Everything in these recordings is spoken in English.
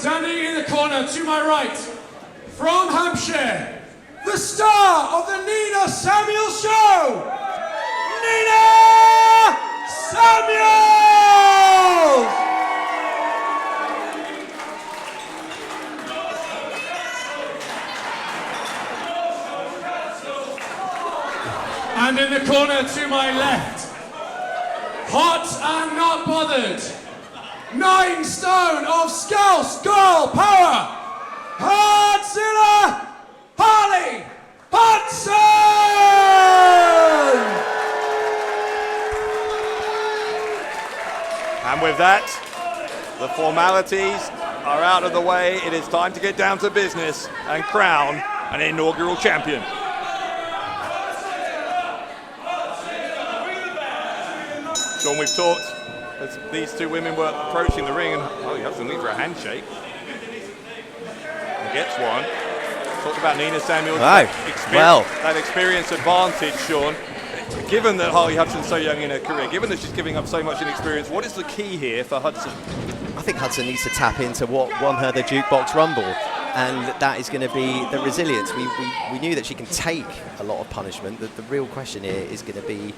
Standing in the corner to my right, from Hampshire, the star of the Nina Samuels Show, Nina Samuels! And in the corner to my left, hot and not bothered, 9 stone of Scouse Girl Power, Godzilla Harley Hudson! And with that, the formalities are out of the way. It is time to get down to business and crown an inaugural champion. Sean, we've talked as these two women were approaching the ring, and Harley Hudson leaves for a handshake. And gets one. Talked about Nina Samuels. That experience advantage, Sean. Given that Harley Hudson's so young in her career, given that she's giving up so much in experience, what is the key here for Hudson? I think Hudson needs to tap into what won her the Jukebox Rumble, and that is going to be the resilience. We knew that she can take a lot of punishment. The real question here is going to be,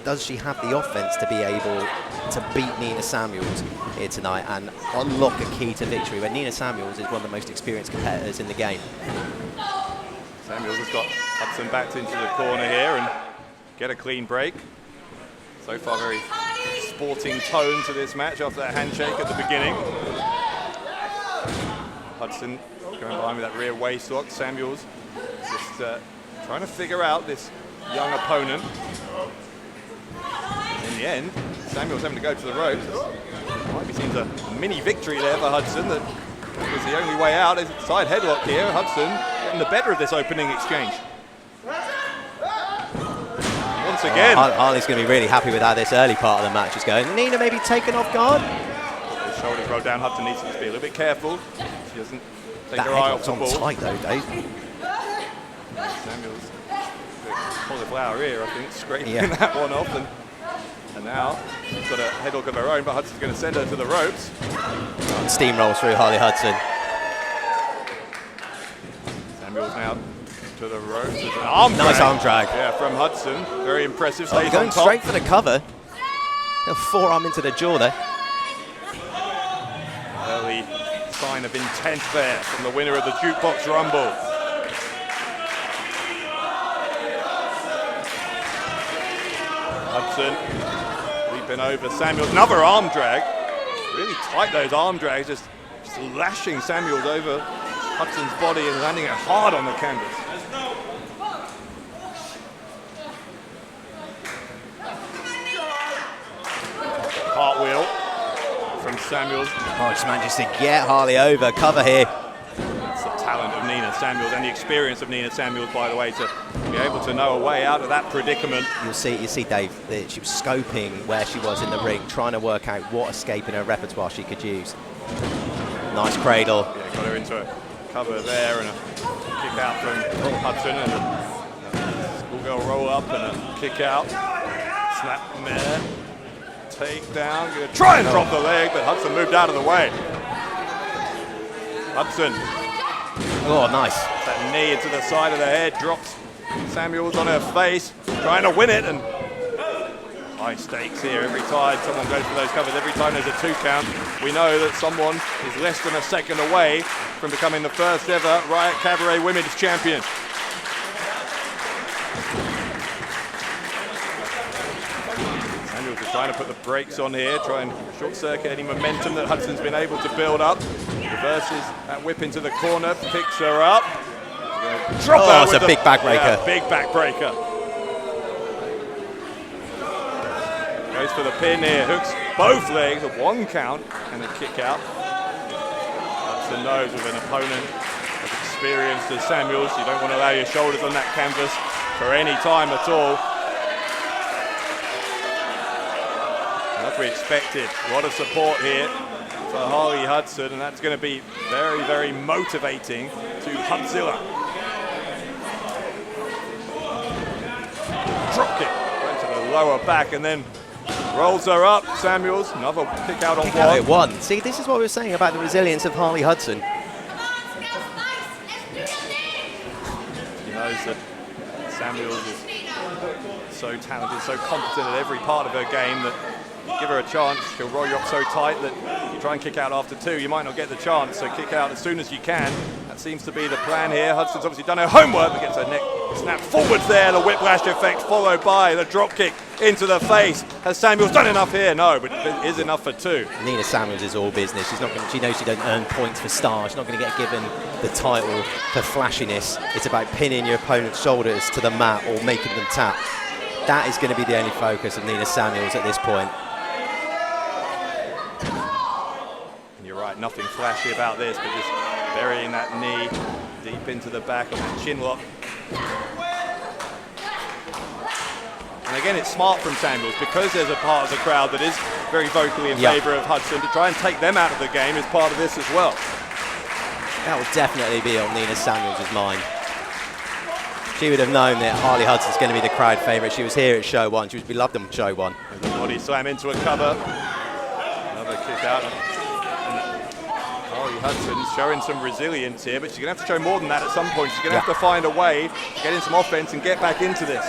does she have the offense to be able to beat Nina Samuels here tonight and unlock a key to victory when Nina Samuels is one of the most experienced competitors in the game? Samuels has got Hudson backed into the corner here and get a clean break. So far, very sporting tone to this match after that handshake at the beginning. Hudson going behind with that rear waist lock. Samuels just trying to figure out this young opponent. In the end, Samuels having to go to the ropes. Might be seen as a mini victory there for Hudson. That was the only way out. There's a side headlock here. Hudson getting the better of this opening exchange. Once again. Harley's going to be really happy with how this early part of the match is going. Nina maybe taken off guard. His shoulders rolled down. Hudson needs to just be a little bit careful. She doesn't take that her eye off the ball. Tight though, Dave. Samuels, cauliflower ear, I think, scraping that one off. And now she's got a headlock of her own, but Hudson's going to send her to the ropes. And steamrolls through Harley Hudson. Samuels now to the ropes. There's an arm drag. Nice arm drag. Yeah, from Hudson. Very impressive. Oh, going straight for the cover. A forearm into the jaw there. Early sign of intent there from the winner of the Jukebox Rumble. Hudson leaping over Samuels. Another arm drag. Really tight, those arm drags, just lashing Samuels over Hudson's body and landing it hard on the canvas. Cartwheel from Samuels. Oh, just managed to get Harley over. Cover here. That's the talent of Nina Samuels and the experience of Nina Samuels, by the way, to be able to know a way out of that predicament. You see, Dave, that she was scoping where she was in the ring, trying to work out what escape in her repertoire she could use. Nice cradle. Yeah, got her into a cover there and a kick out from Hudson and a schoolgirl roll up and a kick out. Snap there. Take down. Gonna try and drop the leg, but Hudson moved out of the way. Hudson. Oh, nice. That knee into the side of the head, drops Samuels on her face, trying to win it, and high stakes here every time someone goes for those covers. Every time there's a 2 count, we know that someone is less than a second away from becoming the first ever Riot Cabaret Women's Champion. Samuels is trying to put the brakes on here, try and short circuit any momentum that Hudson's been able to build up. Reverses that whip into the corner, picks her up. Drop her. It's a big backbreaker. Yeah, big backbreaker. Goes for the pin here, hooks both legs, a 1 count and a kick out. Hudson knows with an opponent as experienced as Samuels, you don't want to allow your shoulders on that canvas for any time at all. As we expected, a lot of support here for Harley Hudson, and that's going to be very, very motivating to Hudzilla. Drop kick, went to the lower back, and then Rolls her up, Samuels, another kick out on Kick out at one. one. See, this is what we were saying about the resilience of Harley Hudson. She knows that Samuels is so talented, so competent at every part of her game that you give her a chance, she'll roll you up so tight that you try and kick out after two, you might not get the chance, so kick out as soon as you can. That seems to be the plan here. Hudson's obviously done her homework, but gets her neck snapped forwards there, the whiplash effect followed by the drop kick into the face. Has Samuels done enough here? No, but it is enough for two. Nina Samuels is all business. She's not going. She knows she doesn't earn points for stars. She's not going to get given the title for flashiness. It's about pinning your opponent's shoulders to the mat or making them tap. That is going to be the only focus of Nina Samuels at this point. And you're right, nothing flashy about this, but just burying that knee deep into the back of the chin lock. And again, it's smart from Samuels because there's a part of the crowd that is very vocally in favour of Hudson. To try and take them out of the game is part of this as well. That will definitely be on Nina Samuels' mind. She would have known that Harley Hudson's going to be the crowd favourite. She was here at show one. She was beloved on show one. The body slam into a cover. Another kick out. Harley Hudson's showing some resilience here, but she's going to have to show more than that at some point. She's going to have to find a way to get in some offense and get back into this.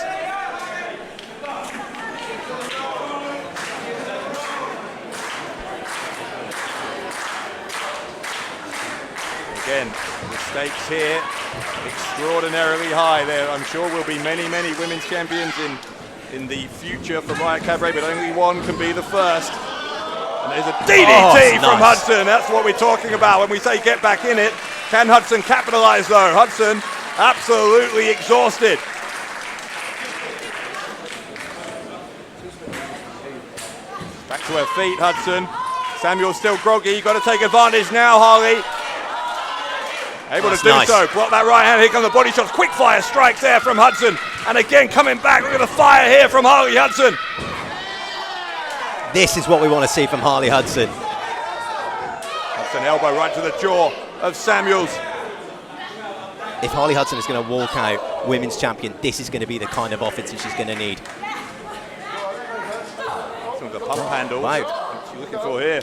Again, the stakes here extraordinarily high. There, I'm sure will be many, many women's champions in the future for Riot Cabaret, but only one can be the first. And there's a DDT from Hudson. That's what we're talking about when we say get back in it. Can Hudson capitalize though? Hudson absolutely exhausted. Back to her feet, Hudson. Samuel's still groggy. You've got to take advantage now, Harley. Able to do so. Block that right hand. Here come the body shots. Quick fire strikes there from Hudson. And again, coming back. Look at the fire here from Harley Hudson. This is what we want to see from Harley Hudson. Hudson elbow right to the jaw of Samuels. If Harley Hudson is going to walk out women's champion, this is going to be the kind of offensive she's going to need. Some of the pump handles. Wow. What's she looking for here?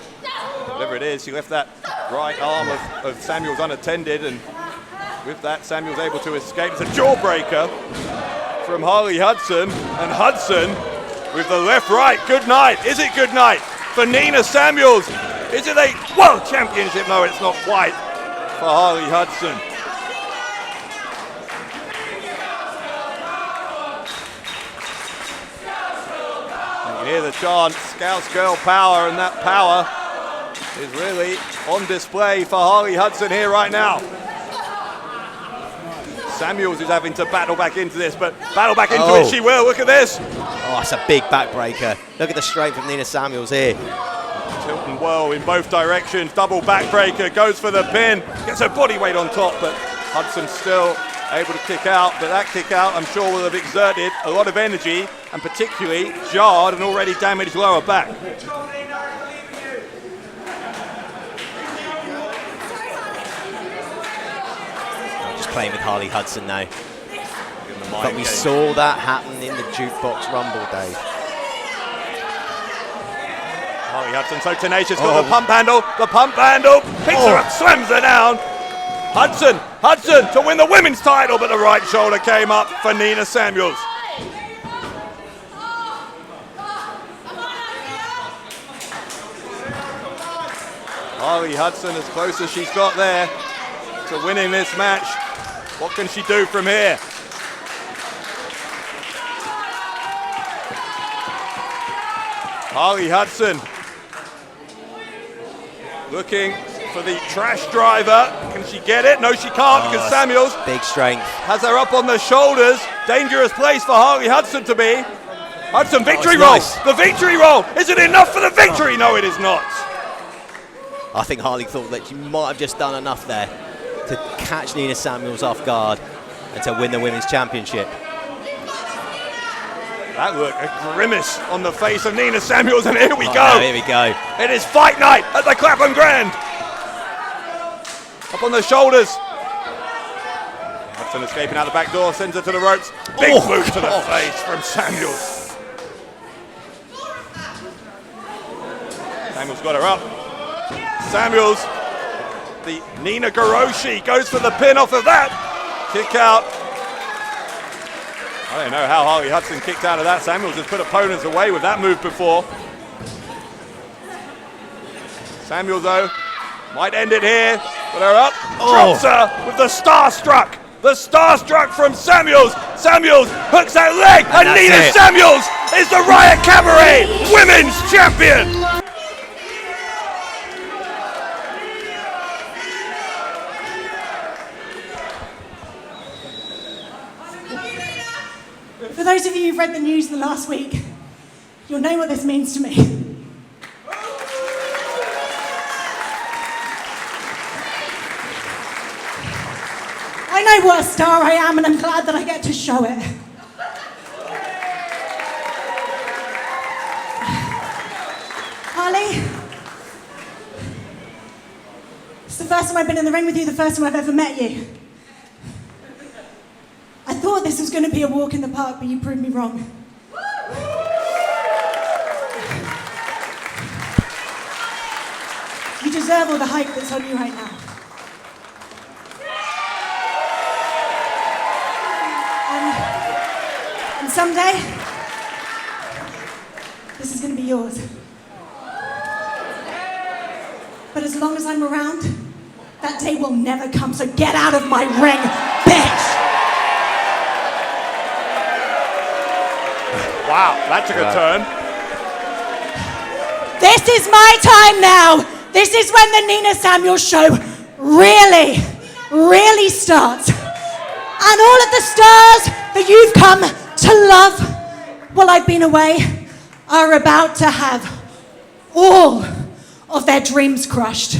Whatever it is, she left that right arm of Samuels unattended, and with that, Samuels able to escape. It's a jawbreaker from Harley Hudson, and Hudson with the left-right. Good night. Is it good night for Nina Samuels? Is it a world championship? No, it's not quite for Harley Hudson. You can hear the chant, Scouse Girl power, and that power is really on display for Harley Hudson here right now. Samuels is having to battle back into this, but battle back into it she will. Look at this. Oh, it's a big backbreaker. Look at the strength of Nina Samuels here. Tilt and whirl in both directions. Double backbreaker, goes for the pin. Gets her body weight on top, but Hudson still able to kick out. But that kick out, I'm sure, will have exerted a lot of energy and particularly jarred an already damaged lower back. Playing with Harley Hudson now. But we saw that happen in the Jukebox Rumble, Dave. Harley Hudson so tenacious, got the pump handle, picks her up, slams her down. Hudson to win the women's title, but the right shoulder came up for Nina Samuels. Harley Hudson as close as she's got there to winning this match. What can she do from here? Harley Hudson looking for the trash driver. Can she get it? No, she can't because Samuels big strength has her up on the shoulders. Dangerous place for Harley Hudson to be. Hudson, victory roll. Nice. The victory roll. Is it enough for the victory? No, it is not. I think Harley thought that she might have just done enough there to catch Nina Samuels off guard and to win the women's championship. That look, a grimace on the face of Nina Samuels, and here we go. No, here we go. It is fight night at the Clapham Grand. Up on the shoulders. Hudson escaping out the back door, sends her to the ropes. Big boot to the face from Samuels. Samuels got her up. Samuels, the Nina Goroshi, goes for the pin off of that. Kick out. I don't know how Harley Hudson kicked out of that. Samuels has put opponents away with that move before. Samuels, though, might end it here. Put her up. Drops her with the Starstruck. The Starstruck from Samuels. Samuels hooks that leg, and Nina Samuels is the Riot Cabaret Women's Champion. For those of you who've read the news the last week, you'll know what this means to me. I know what a star I am, and I'm glad that I get to show it. Harley, it's the first time I've been in the ring with you, the first time I've ever met you. I thought this was going to be a walk in the park, but you proved me wrong. You deserve all the hype that's on you right now. And someday, this is going to be yours. But as long as I'm around, that day will never come, so get out of my ring, bitch! Wow, that took a turn. This is my time now! This is when the Nina Samuels show really, really starts. And all of the stars that you've come to love while I've been away are about to have all of their dreams crushed.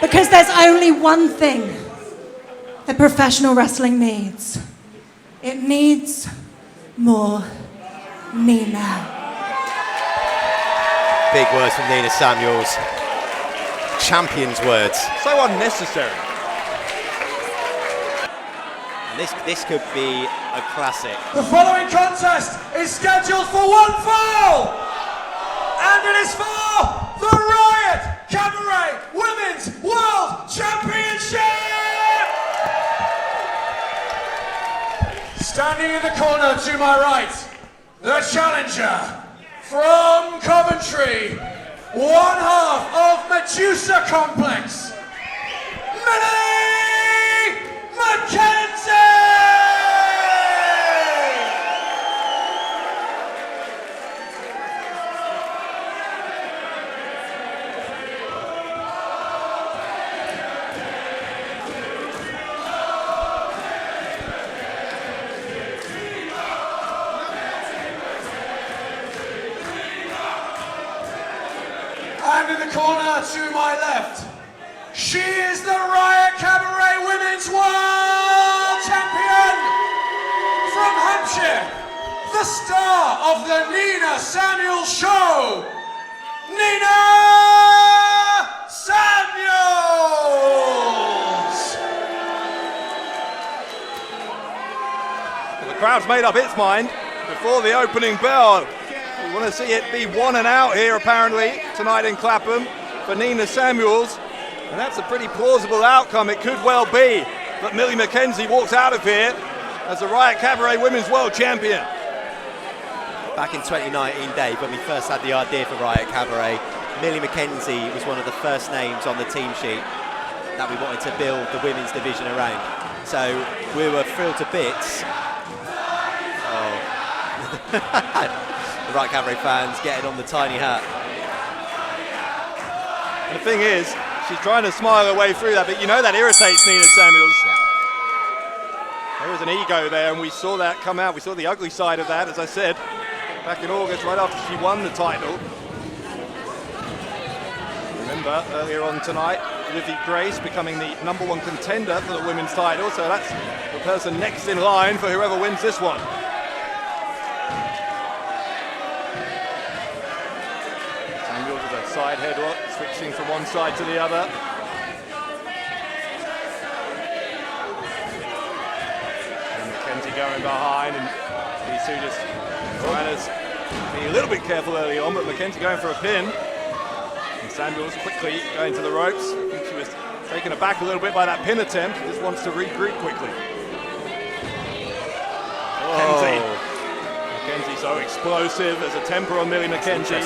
Because there's only one thing that professional wrestling needs. It needs more Nina. Big words from Nina Samuels. Champion's words. So unnecessary. And this could be a classic. The following contest is scheduled for one fall, and it is for the Riot Cabaret Women's World Championship! Standing in the corner to my right, the challenger from Coventry, one half of Medusa Complex, Millie McKenzie! And in the corner to my left, she is the Riot Cabaret Women's World Champion from Hampshire, the star of the Nina Samuels Show, Nina Samuels! Well, the crowd's made up its mind before the opening bell. We want to see it be won and out here, apparently, tonight in Clapham for Nina Samuels. And that's a pretty plausible outcome. It could well be that Millie McKenzie walks out of here as the Riot Cabaret Women's World Champion. Back in 2019, Dave, when we first had the idea for Riot Cabaret, Millie McKenzie was one of the first names on the team sheet that we wanted to build the women's division around. So we were thrilled to bits. The Riot Cabaret fans getting on the tiny hat. And the thing is, she's trying to smile her way through that, but you know that irritates Nina Samuels. There is an ego there, and we saw that come out. We saw the ugly side of that, as I said, back in August, right after she won the title. Remember, earlier on tonight, Livvii Grace becoming the #1 contender for the women's title, so that's the person next in line for whoever wins this one. Samuels with a side headlock, switching from one side to the other. And McKenzie going behind, and Isu just trying to be a little bit careful early on, but McKenzie going for a pin. Samuels quickly going to the ropes. I think she was taken aback a little bit by that pin attempt. Just wants to regroup quickly. McKenzie so explosive. There's a temper on Millie McKenzie.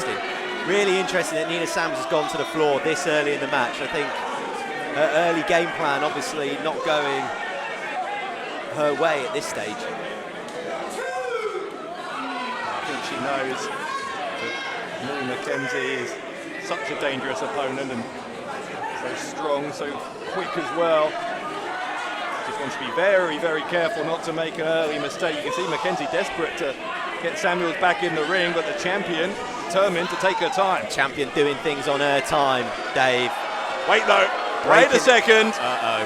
Really interesting that Nina Samuels has gone to the floor this early in the match. I think her early game plan obviously not going her way at this stage. I think she knows that Millie McKenzie is such a dangerous opponent and so strong, so quick as well. Just wants to be very, very careful not to make an early mistake. You can see McKenzie desperate to get Samuels back in the ring, but the champion determined to take her time. Champion doing things on her time, Dave. Wait though, wait a second. Uh-oh.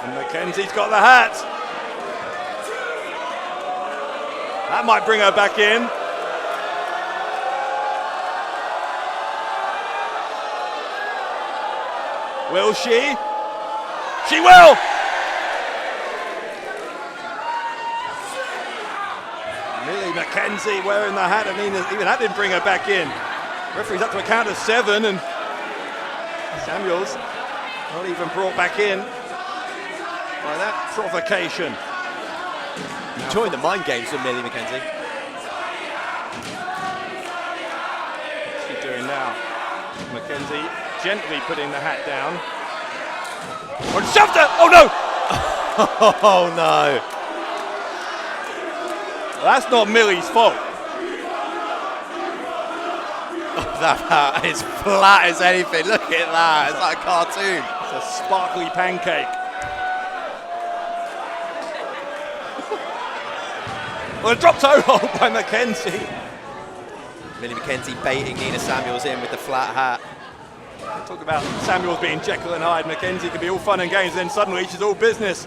And McKenzie's got the hat. That might bring her back in. Will she? She will! Millie McKenzie wearing the hat of Nina, even that didn't bring her back in. Referee's up to a count of 7 and Samuels not even brought back in by that provocation. Enjoying the mind games with Millie McKenzie. What's she doing now? McKenzie gently putting the hat down. And shoved her! Oh no! Oh no! Well, that's not Millie's fault. That hat is flat as anything. Look at that. It's like a cartoon. It's a sparkly pancake. Well, a drop toe hold by McKenzie. Millie McKenzie baiting Nina Samuels in with the flat hat. Talk about Samuels being Jekyll and Hyde. McKenzie can be all fun and games, then suddenly she's all business.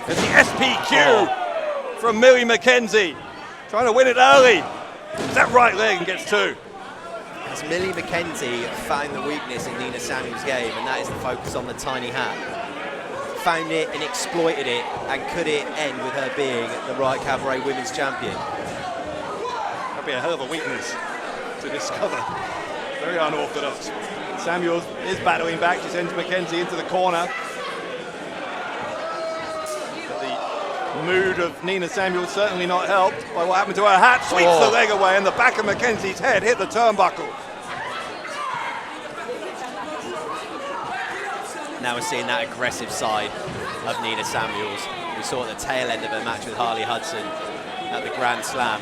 There's the SPQ from Millie McKenzie. Trying to win it early. Is that right leg and gets 2. As Millie McKenzie found the weakness in Nina Samuels' game, and that is the focus on the tiny hat. Found it and exploited it, and could it end with her being the Riot Cabaret Women's Champion? That'd be a hell of a weakness to discover. Very unorthodox. Samuels is battling back. She sends McKenzie into the corner. But the mood of Nina Samuels certainly not helped by what happened to her hat. Sweeps the leg away and the back of McKenzie's head hit the turnbuckle. Now we're seeing that aggressive side of Nina Samuels. We saw at the tail end of her match with Harley Hudson at the Grand Slam.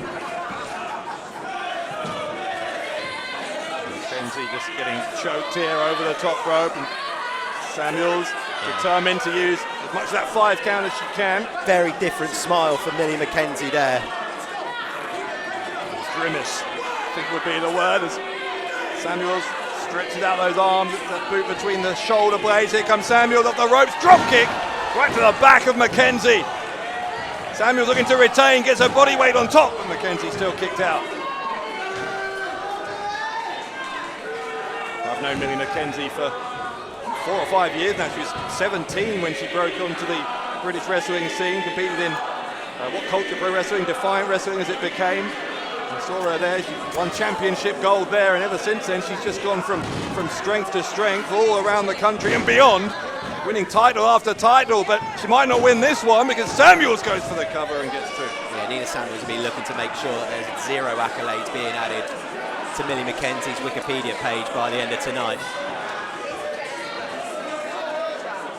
McKenzie just getting choked here over the top rope. And Samuels determined to use as much of that 5 count as she can. Very different smile from Millie McKenzie there. Grimace, I think would be the word, as Samuels stretches out those arms, that boot between the shoulder blades. Here comes Samuels up the ropes, drop kick, right to the back of McKenzie. Samuels looking to retain, gets her body weight on top, but McKenzie still kicked out. I've known Millie McKenzie for 4 or 5 years now. She was 17 when she broke onto the British wrestling scene, competed in What Culture Pro Wrestling, Defiant Wrestling as it became. I saw her there, she won championship gold there, and ever since then she's just gone from strength to strength all around the country and beyond, winning title after title, but she might not win this one because Samuels goes for the cover and gets 2. Yeah, Nina Samuels will be looking to make sure that there's 0 accolades being added to Millie McKenzie's Wikipedia page by the end of tonight.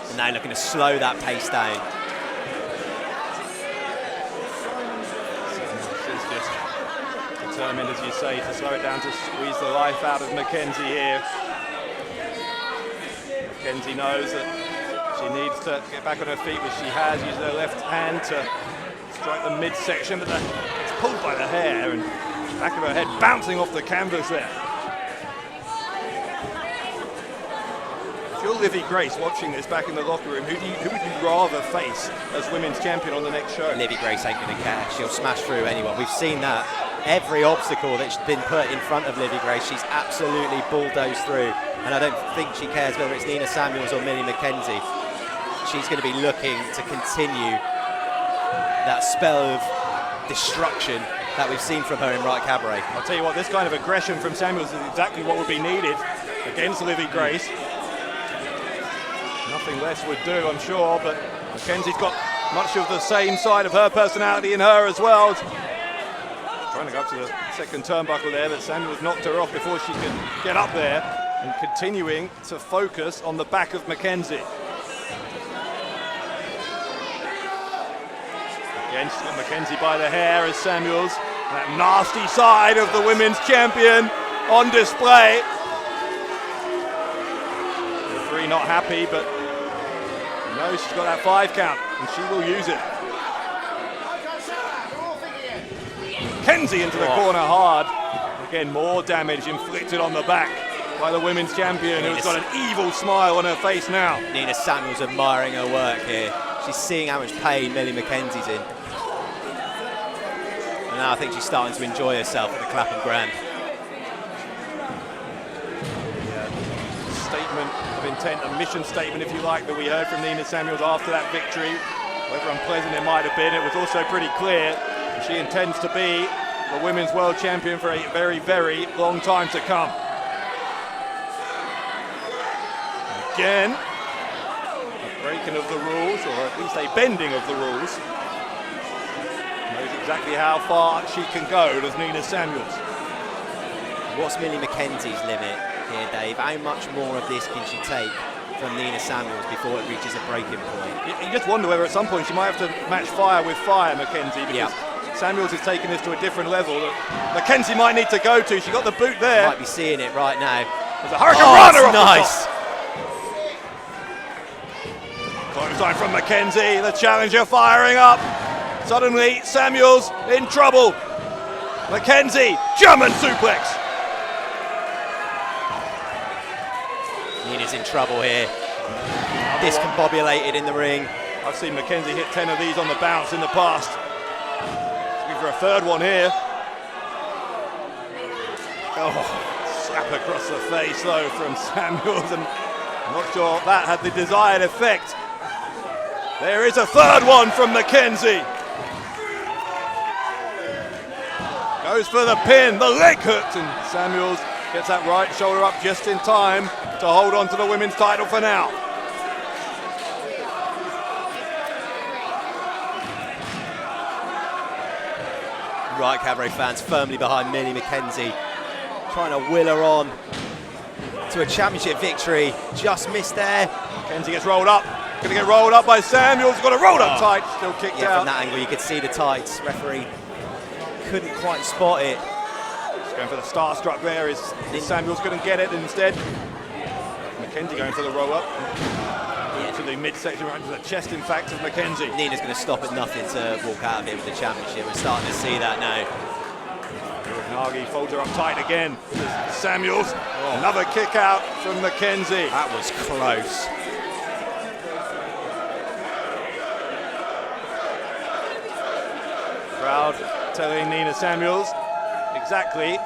And now looking to slow that pace down. She's just determined, as you say, to slow it down, to squeeze the life out of McKenzie here. McKenzie knows that she needs to get back on her feet, which she has, using her left hand to strike the midsection, but it's pulled by the hair and back of her head bouncing off the canvas there. If you're Livvii Grace watching this back in the locker room, who would you rather face as women's champion on the next show? Livvii Grace ain't going to care. She'll smash through anyone. We've seen that. Every obstacle that's been put in front of Livvii Grace, she's absolutely bulldozed through. And I don't think she cares whether it's Nina Samuels or Millie McKenzie. She's going to be looking to continue that spell of destruction that we've seen from her in Riot Cabaret. I'll tell you what, this kind of aggression from Samuels is exactly what would be needed against Livvii Grace. Nothing less would do, I'm sure, but McKenzie's got much of the same side of her personality in her as well. Trying to go up to the second turnbuckle there, but Samuels knocked her off before she could get up there, and continuing to focus on the back of McKenzie. Again, she's got McKenzie by the hair as Samuels, that nasty side of the women's champion on display. The referee not happy, but no, she's got that 5 count, and she will use it. McKenzie into the corner hard. Again, more damage inflicted on the back by the women's champion, who's got an evil smile on her face now. Nina Samuels admiring her work here. She's seeing how much pain Millie McKenzie's in. And now I think she's starting to enjoy herself at the Clapham Grand. Statement of intent, a mission statement, if you like, that we heard from Nina Samuels after that victory. However unpleasant it might have been, it was also pretty clear that she intends to be the women's world champion for a very, very long time to come. Again, a breaking of the rules, or at least a bending of the rules. Knows exactly how far she can go, does Nina Samuels. What's Millie McKenzie's limit here, Dave? How much more of this can she take from Nina Samuels before it reaches a breaking point? You just wonder whether at some point she might have to match fire with fire, McKenzie, because Samuels has taken this to a different level that McKenzie might need to go to. She got the boot there. Might be seeing it right now. There's a Hurricane Runner off nice. the top. Clothesline from McKenzie, the challenger firing up. Suddenly, Samuels in trouble. McKenzie, German suplex. Nina's in trouble here. Discombobulated in the ring. I've seen McKenzie hit 10 of these on the bounce in the past. Let's give her a third one here. Oh, slap across the face though from Samuels, and I'm not sure that had the desired effect. There is a third one from McKenzie. Goes for the pin, the leg hooked, and Samuels gets that right shoulder up just in time to hold on to the women's title for now. Riot Cabaret fans firmly behind Millie McKenzie, trying to will her on to a championship victory. Just missed there. McKenzie gets rolled up. Going to get rolled up by Samuels. Got a rolled up tight. Still kicked out. From that angle you could see the tights. Referee couldn't quite spot it. Just going for the starstruck there. Is Samuels couldn't get it instead. McKenzie going for the roll up. To the midsection, right to the chest, in fact, of McKenzie. Nina's going to stop at nothing to walk out of here with the championship. We're starting to see that now. Nagi folds her up tight again. Samuels. Another kick out from McKenzie. That was close. Crowd telling Nina Samuels exactly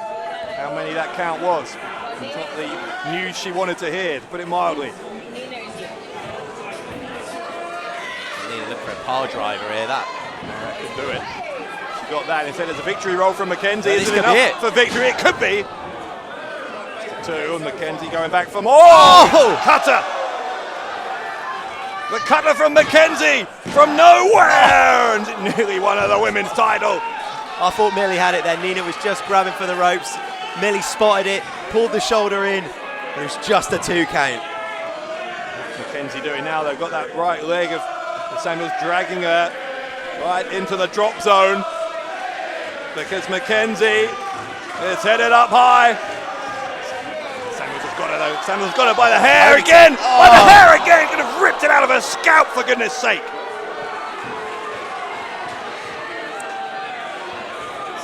how many that count was. It's not the news she wanted to hear, to put it mildly. Nina look for a power driver here. That could do it. She got that. Instead, there's a victory roll from McKenzie. Well, Is it enough for victory? It could be. 2, and McKenzie going back for more. Oh! Cutter! The cutter from McKenzie from nowhere, and nearly won her the women's title. I thought Millie had it there. Nina was just grabbing for the ropes. Millie spotted it, pulled the shoulder in. It was just a 2 count. What's McKenzie doing now? They've got that right leg of Samuels dragging her right into the drop zone, because McKenzie is headed up high. Samuels has got her though. Samuels got her by the hair again. By the hair again. Could have ripped it out of her scalp, for goodness sake.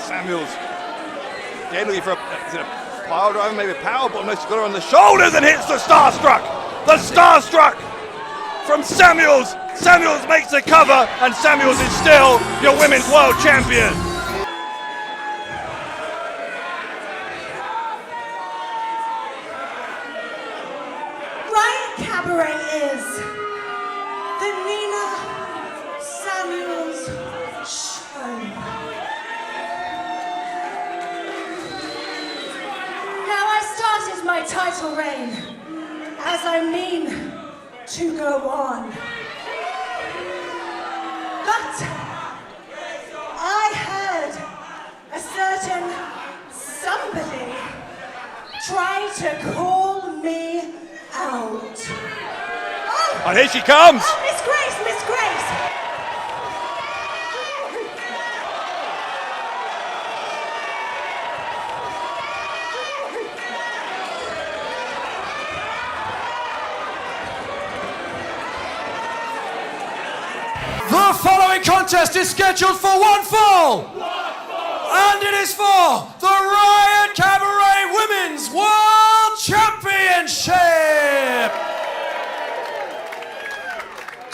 Samuels generally for a pile driver, maybe a power bomb. No, she's got her on the shoulders and hits the Starstruck. The Starstruck from Samuels. Samuels makes the cover, and Samuels is still your women's world champion. Riot Cabaret is the Nina Samuels Show. title reign, as I mean to go on. But I heard a certain somebody try to call me out. Oh, And here she comes! oh, Miss Grace, Miss Grace! The following contest is scheduled for one fall. And it is for the Riot Cabaret Women's World Championship.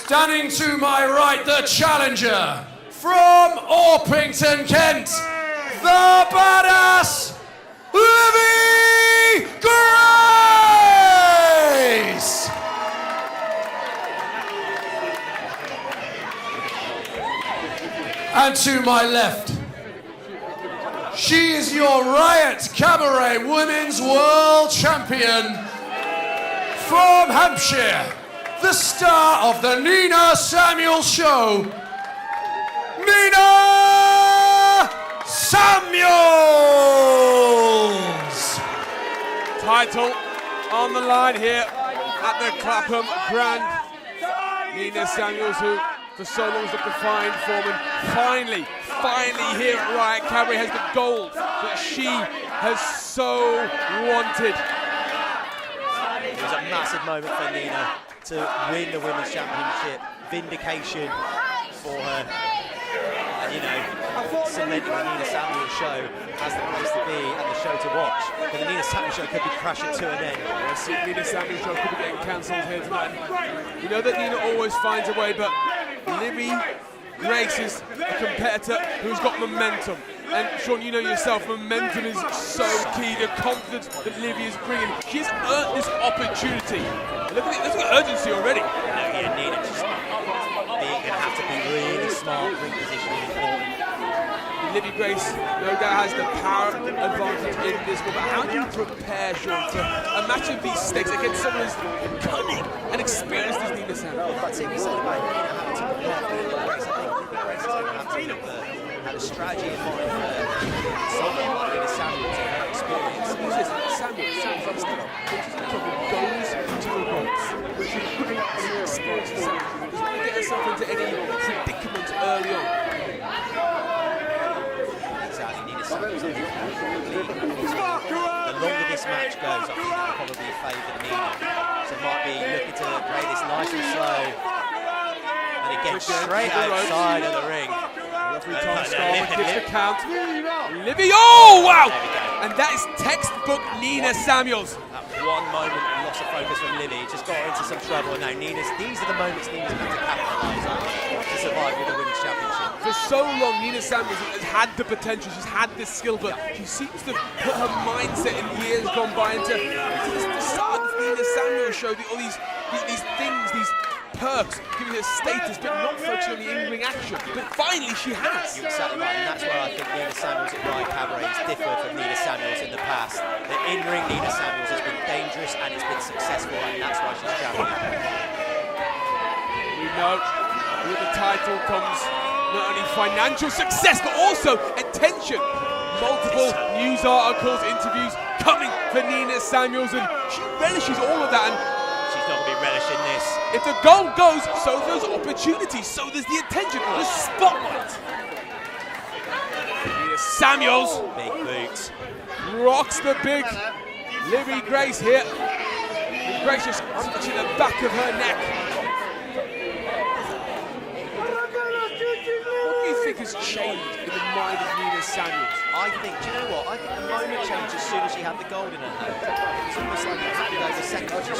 Standing to my right, the challenger from Orpington, Kent, the badass Livvii Grace. And to my left, she is your Riot Cabaret Women's World Champion from Hampshire, the star of the Nina Samuels Show, Nina Samuels! Title on the line here at the Clapham Grand. Nina Samuels, who for so long was the defined foreman, finally here at Riot Cabaret has the gold that she has so wanted. It was a massive moment for Nina to win the Women's Championship. Vindication for her. And, you know, cementing the Nina Samuels Show as the place to be and the show to watch. But the Nina Samuels Show could be crashing to an end. Nina Samuels Show could be getting cancelled here tonight. You know that Nina always finds a way, but Livvii Grace is a competitor who's got momentum. And Sean, you know yourself, momentum is so key. The confidence that Livvii is bringing. She's earned this opportunity. Look at it, there's an urgency already. No, yeah, Nina just going to have to be really smart, ring positioning important. Livvii Grace, no doubt, has the power advantage in this one. But how do you prepare, Sean, to a match of these stakes against someone as cunning and experienced as Nina Samuels? That's it. You said about Nina having to prepare for Livvii Grace. I think Livvii Grace is going to have to look at a strategy in mind for someone like Nina Samuels and her experience. Samuels goes to the ropes, which is great experience for Samuels. Doesn't want to get herself into any predicament early on. Exactly, Nina Samuels. The longer this match goes, I think that'll probably favour Nina. So it might be looking to play this nice and slow. And again, straight outside of the ring. Referee Tom Scarlett gives the count. Livvii, oh wow! And that is textbook Nina Samuels. That one moment of loss of focus from Livvii just got her into some trouble. And now these are the moments Nina's going to capitalise on to survive with the Women's Championship. For so long, Nina Samuels has had the potential, she's had this skill, but she seems to put her mindset in years gone by into this facade of Nina Samuels Show, all these things, these perks, giving her status, but not focusing on the in-ring action. But finally, she has. You're exactly right, and that's where I think Nina Samuels at Riot Cabaret has differed from Nina Samuels in the past. The in-ring Nina Samuels has been dangerous and it's been successful, and that's why she's champion. We know with the title comes not only financial success, but also attention. Multiple news articles, interviews coming for Nina Samuels, and she relishes all of that. And she's not going to be relishing this. If the goal goes, so there's opportunity, so there's the attention, the spotlight. Nina Samuels, big boots, rocks the big Livvii Grace here. Livvii Grace just touching the back of her neck. What do you think has changed in the mind of Nina Samuels? I think, do you know what? I think the moment changed as soon as she had the gold in her hand. It was almost like the second she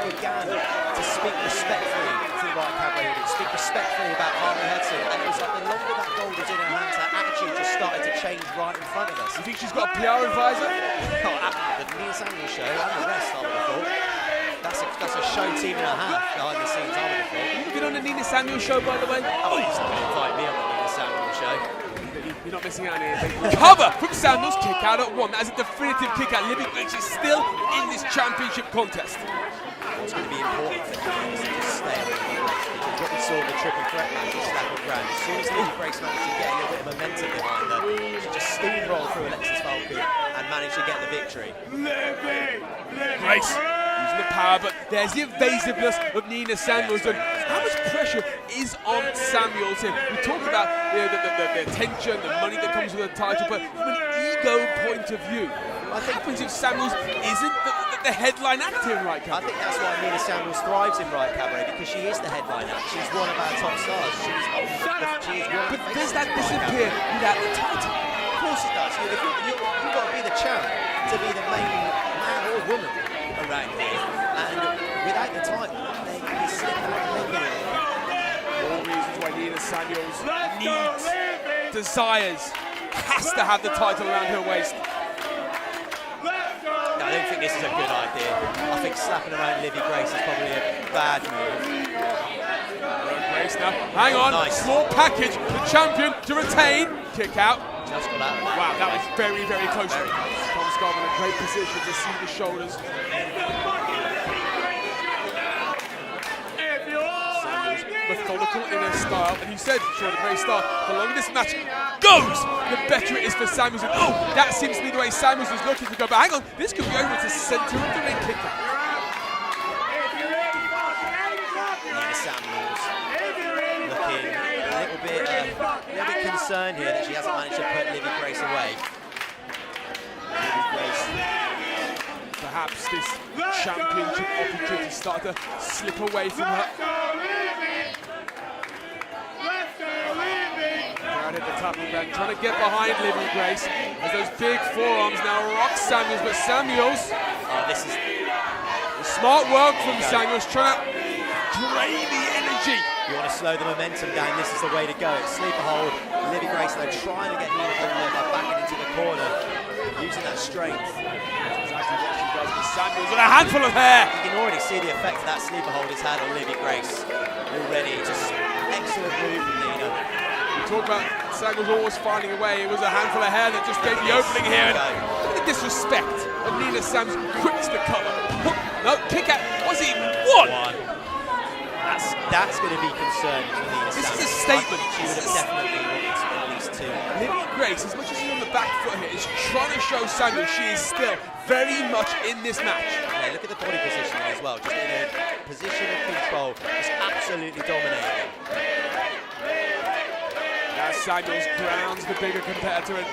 began to speak respectfully to Riot Cabaret, speak respectfully about Harley Hudson, and it was like the longer that gold was in her hands, her attitude just started to change right in front of us. You think she's got a PR advisor? Oh, the Nina Samuels Show and the rest, I would have thought. That's a show team and a half behind the scenes, I would have thought. Have you been on the Nina Samuels Show, by the way? Oh, he's not going to invite me on the Nina Samuels Show. You're not missing out on anything. Cover from Samuels, kick out at 1. That is a definitive kick out. Livvii Grace is still in this championship contest. What's going to be important for him is to just stay on the race, because what we saw in the triple threat match is Slap Ground. As soon as Livvii Grace managed to get a little bit of momentum behind her, she just steamrolled through Alexis Falcon and managed to get the victory. Grace using the power, but there's the evasiveness of Nina Samuels. And how much pressure is on Samuels here? We talk about the attention, the money that comes with the title, but from an ego point of view, what happens if Samuels isn't the headline act here in Riot Cabaret? I think that's why Nina Samuels thrives in Riot Cabaret, because she is the headline act. She's one of our top stars. But does that disappear without the title? Of course it does. You've got to be the champ to be the main man or woman around here. And without the title, they slip out. All reasons why Nina Samuels needs, desires, has to have the title around her waist. I don't think this is a good idea. I think slapping around Livvii Grace is probably a bad move. Grace now, hang on, Nice. small package, the champion to retain, kick out. Just got out. Wow, that was very, very close. Tom Scott in a great position to see the shoulders. Samuels methodical in her style, and you said, sure, the very start, the longer this match goes, the better it is for Samuels. And oh, that seems to be the way Samuels is looking to go. But hang on, this could be over to centre of the ring kick. Nina Samuels looking a little bit concerned here that she hasn't managed to put Livvii Grace away. Livvii Grace. Perhaps this championship opportunity started to slip away from her. Crowd at the top of the band, trying to get behind Livvii Grace as those big forearms now rock Samuels, but Samuels, This is smart work from Samuels, trying to drain the energy. You want to slow the momentum down, this is the way to go. It's sleeper hold. Livvii Grace now trying to get Nina over there by backing into the corner, using that strength. That's exactly what she does with Samuels with a handful of hair. You can already see the effect that sleeper hold has had on Livvii Grace already. Just excellent move from Nina. We talk about Samuels always finding a way. It was a handful of hair that just gave the opening here. And look at the disrespect of Nina Samuels. Quits the cover. No, kick out. Was he one? That's going to be concerning for Nina Samuels. This is a statement. She would have definitely wanted at least 2. Livvii Grace, as much as she's on the back foot here, is trying to show Samuels she is still very much in this match. Yeah, look at the body positioning as well. Just in a position of control, just absolutely dominating. Now Samuels grounds the bigger competitor, and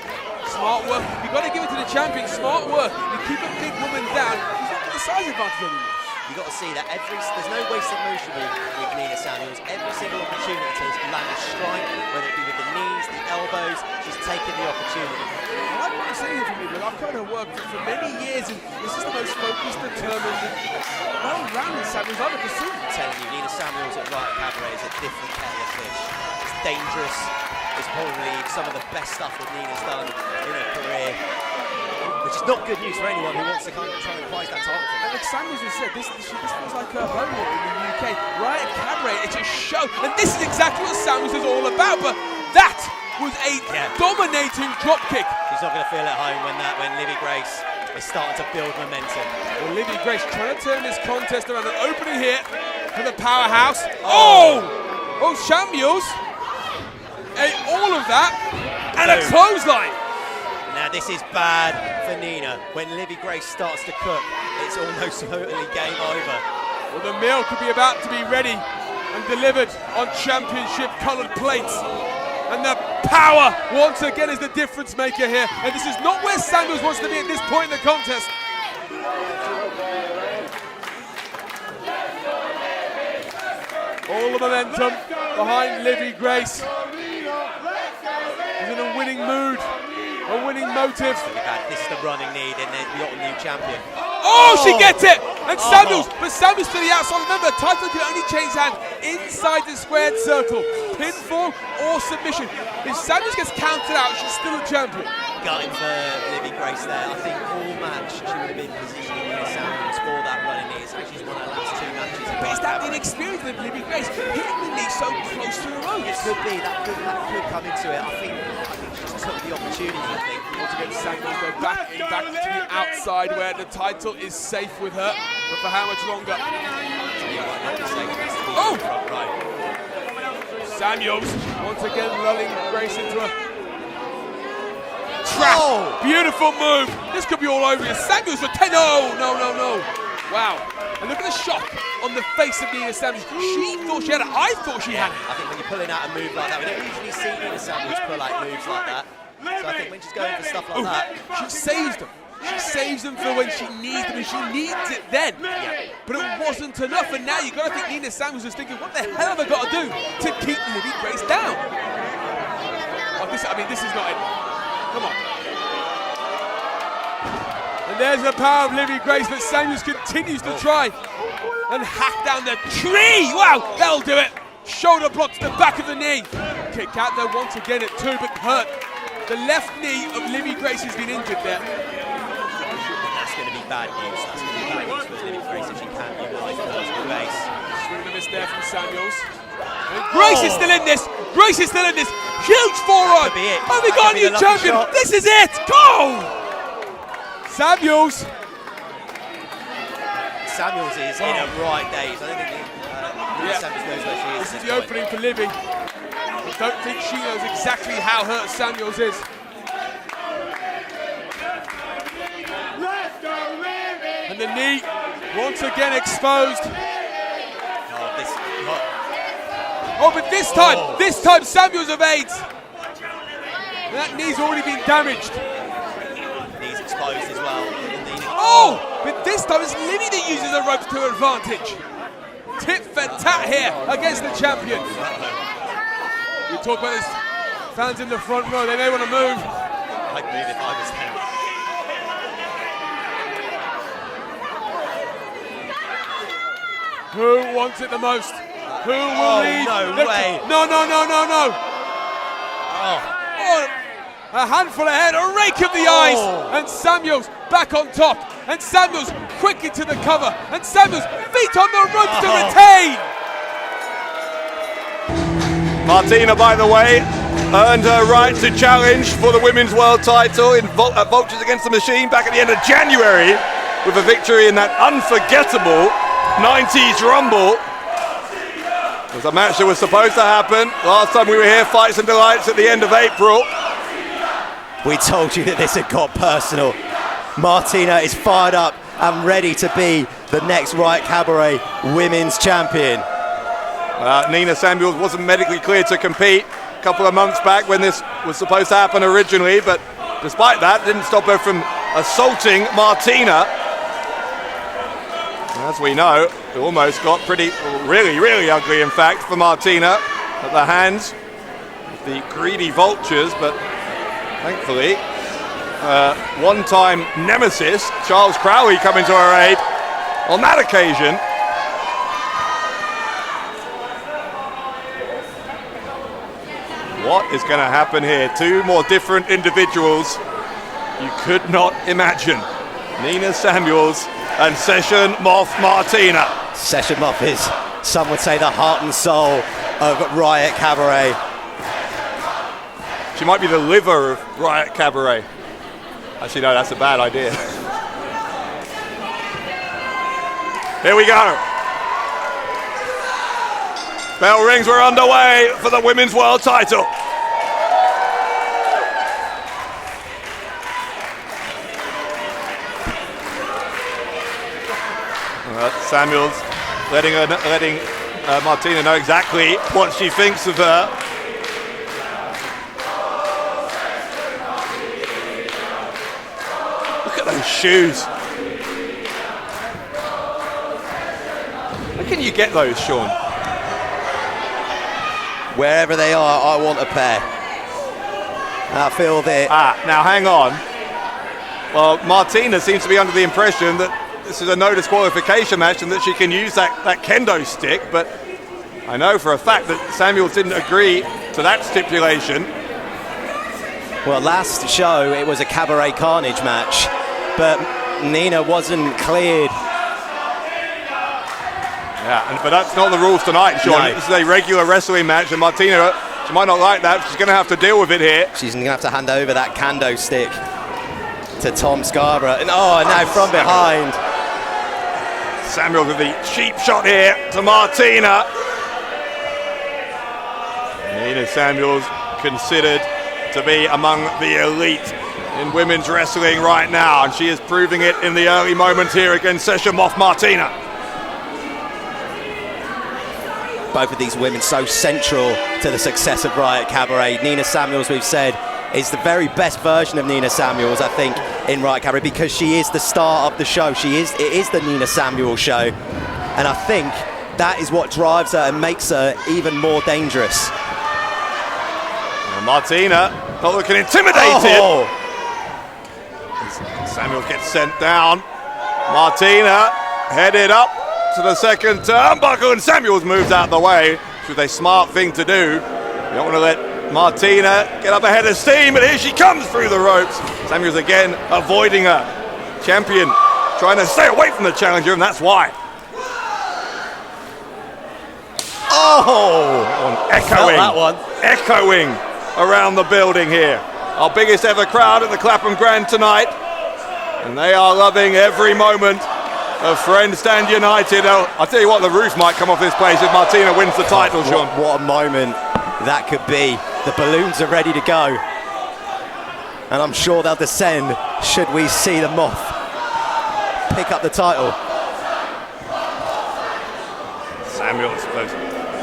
smart work. You've got to give it to the champion. Smart work. You keep a big woman down. She's not got the size advantage anymore. You've got to see that there's no wasted motion with Nina Samuels. Every single opportunity to land a strike, whether it be with the knees, the elbows, she's taken the opportunity. I like what I'm saying here from you, but I've kind of worked for many years, and this is the most focused, determined, well-rounded Samuels I've ever seen. I'm telling you, Nina Samuels at Riot Cabaret is a different kettle of fish. It's dangerous. It's probably some of the best stuff that Nina's done in her career, which is not good news for anyone who wants to kind of try and prize that title from her. Like Samuels has said, this feels like a home in the UK. Riot Cabaret, it's a show, and this is exactly what Samuels is all about. But that was a dominating dropkick. She's not going to feel at home when Livvii Grace is starting to build momentum. Well, Livvii Grace trying to turn this contest around, an opening here for the powerhouse. Oh, Samuels ate all of that, and a clothesline. Now this is bad for Nina. When Livvii Grace starts to cook, it's almost totally game over. Well, the meal could be about to be ready and delivered on championship-coloured plates. And the power, once again, is the difference maker here. And this is not where Samuels wants to be at this point in the contest. All the momentum behind Livvii Grace. She's in a winning mood, a winning motive. This is the running need, and they've got a new champion. Oh, she gets it! And Samuels, but Samuels to the outside. Remember, the title can only change hands inside the squared circle. Pinfall or submission. If Samuels gets counted out, she's still a champion. Gutting for Livvii Grace there. I think all match she would have been positioning Nina Samuels for that running knee. It's actually one of the last 2 matches. But is that the inexperience of Livvii Grace hitting the knee so close to the ropes. It could be, that could come into it. I think she just took the opportunity, I think. Once again, Samuels go back to the outside where the title is safe with her, but for how much longer? Oh! Samuels once again lulling Grace into a trap. Oh. Beautiful move. This could be all over you. Samuels for 10. No. Wow. And look at the shock on the face of Nina Samuels. She thought she had it. I thought she had it. I think when you're pulling out a move like that, we don't usually see Nina Samuels pull out moves like that. So I think when she's going for stuff like that, she saves them. She saves them for when she needs them, and she needs it then. Yeah. But it wasn't enough, and now you've got to think Nina Samuels is thinking, what the hell have I got to do to keep Livvii Grace down? Oh, this is not it. Come on. And there's the power of Livvii Grace, but Samuels continues to try and hack down the tree. Wow, that'll do it. Shoulder block to the back of the knee. Kick out there once again at 2, but hurt. The left knee of Livvii Grace has been injured there. That's going to be bad news. That's going to be bad news for Livvii Grace if she can't utilise the personal base. Swing and a miss there from Samuels. And Grace is still in this. Grace is still in this. Huge forearm. That could be it. Oh, we got a new champion. Shot. This is it. Go! Samuels. Samuels is in a right daze. I don't think Samuels knows where she is. This is the opening for Livvii. I don't think she knows exactly how hurt Samuels is. And the knee once again exposed. But this time Samuels evades. And that knee's already been damaged. Knee's exposed as well. But this time it's Livvii that uses the ropes to her advantage. Tit for tat here against the champion. We talk about this, fans in the front row, they may want to move. I'd move if I was them. Who wants it the most? Who will lead? No way. No. Oh, a handful ahead, a rake of the eyes. And Samuels back on top. And Samuels quick into the cover. And Samuels feet on the ropes to retain. Martina, by the way, earned her right to challenge for the Women's World title in Vultures Against the Machine back at the end of January with a victory in that unforgettable 90s Rumble. It was a match that was supposed to happen. Last time we were here, Fights and Delights at the end of April. We told you that this had got personal. Martina is fired up and ready to be the next Riot Cabaret Women's Champion. Nina Samuels wasn't medically cleared to compete a couple of months back when this was supposed to happen originally, but despite that, didn't stop her from assaulting Martina. As we know, it almost got really ugly, in fact, for Martina at the hands of the greedy Vultures, but thankfully, one-time nemesis, Charles Crowley, coming to her aid on that occasion. What is going to happen here? Two more different individuals you could not imagine. Nina Samuels and Session Moth Martina. Session Moth is, some would say, the heart and soul of Riot Cabaret. She might be the liver of Riot Cabaret. Actually, no, that's a bad idea. Here we go. Bell rings, we're underway for the Women's World title. Samuels letting Martina know exactly what she thinks of her. Look at those shoes. Where can you get those, Sean? Wherever they are, I want a pair. I feel that... Now hang on. Well, Martina seems to be under the impression that this is a no disqualification match and that she can use that kendo stick, but I know for a fact that Samuels didn't agree to that stipulation. Well, last show it was a Cabaret Carnage match, but Nina wasn't cleared. Yeah, but that's not the rules tonight, Sean. No. This is a regular wrestling match, and Martina, she might not like that. She's going to have to deal with it here. She's going to have to hand over that kendo stick to Tom Scarborough. And now from behind. Samuels with the cheap shot here to Martina. Nina Samuels considered to be among the elite in women's wrestling right now, and she is proving it in the early moments here against Session Moth Martina. Both of these women so central to the success of Riot Cabaret. Nina Samuels, we've said, is the very best version of Nina Samuels, I think, in Riot Cabaret, because she is the star of the show. It is the Nina Samuels show, and I think that is what drives her and makes her even more dangerous. And Martina not looking intimidated. Oh. Samuels gets sent down. Martina headed up to the second turnbuckle, and Samuels moves out of the way, which was a smart thing to do. You don't want to let Martina get up ahead of steam, and here she comes through the ropes. Samuels again avoiding her. Champion trying to stay away from the challenger, and that's why. Oh! Echoing, that one. Echoing around the building here. Our biggest ever crowd at the Clapham Grand tonight, and they are loving every moment of Friends Stand United. I'll tell you what, the roof might come off this place if Martina wins the title, Sean. What a moment that could be. The balloons are ready to go, and I'm sure they'll descend should we see the Moth pick up the title. Samuels, those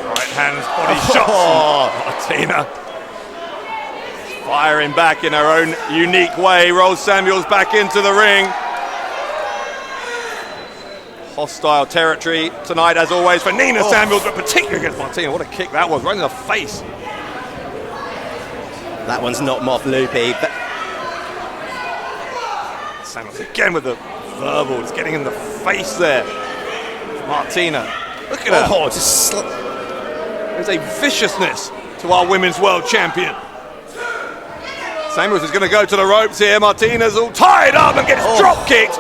right hands, body shots. Martina firing back in her own unique way, rolls Samuels back into the ring. Hostile territory tonight, as always, for Nina Samuels, but particularly against Martina. What a kick that was, right in the face. That one's not Moth loopy, but Samuels again with the verbal, it's getting in the face there. Martina, look at her. There's a viciousness to our women's world champion. Samuels is going to go to the ropes here. Martina's all tied up and gets drop kicked.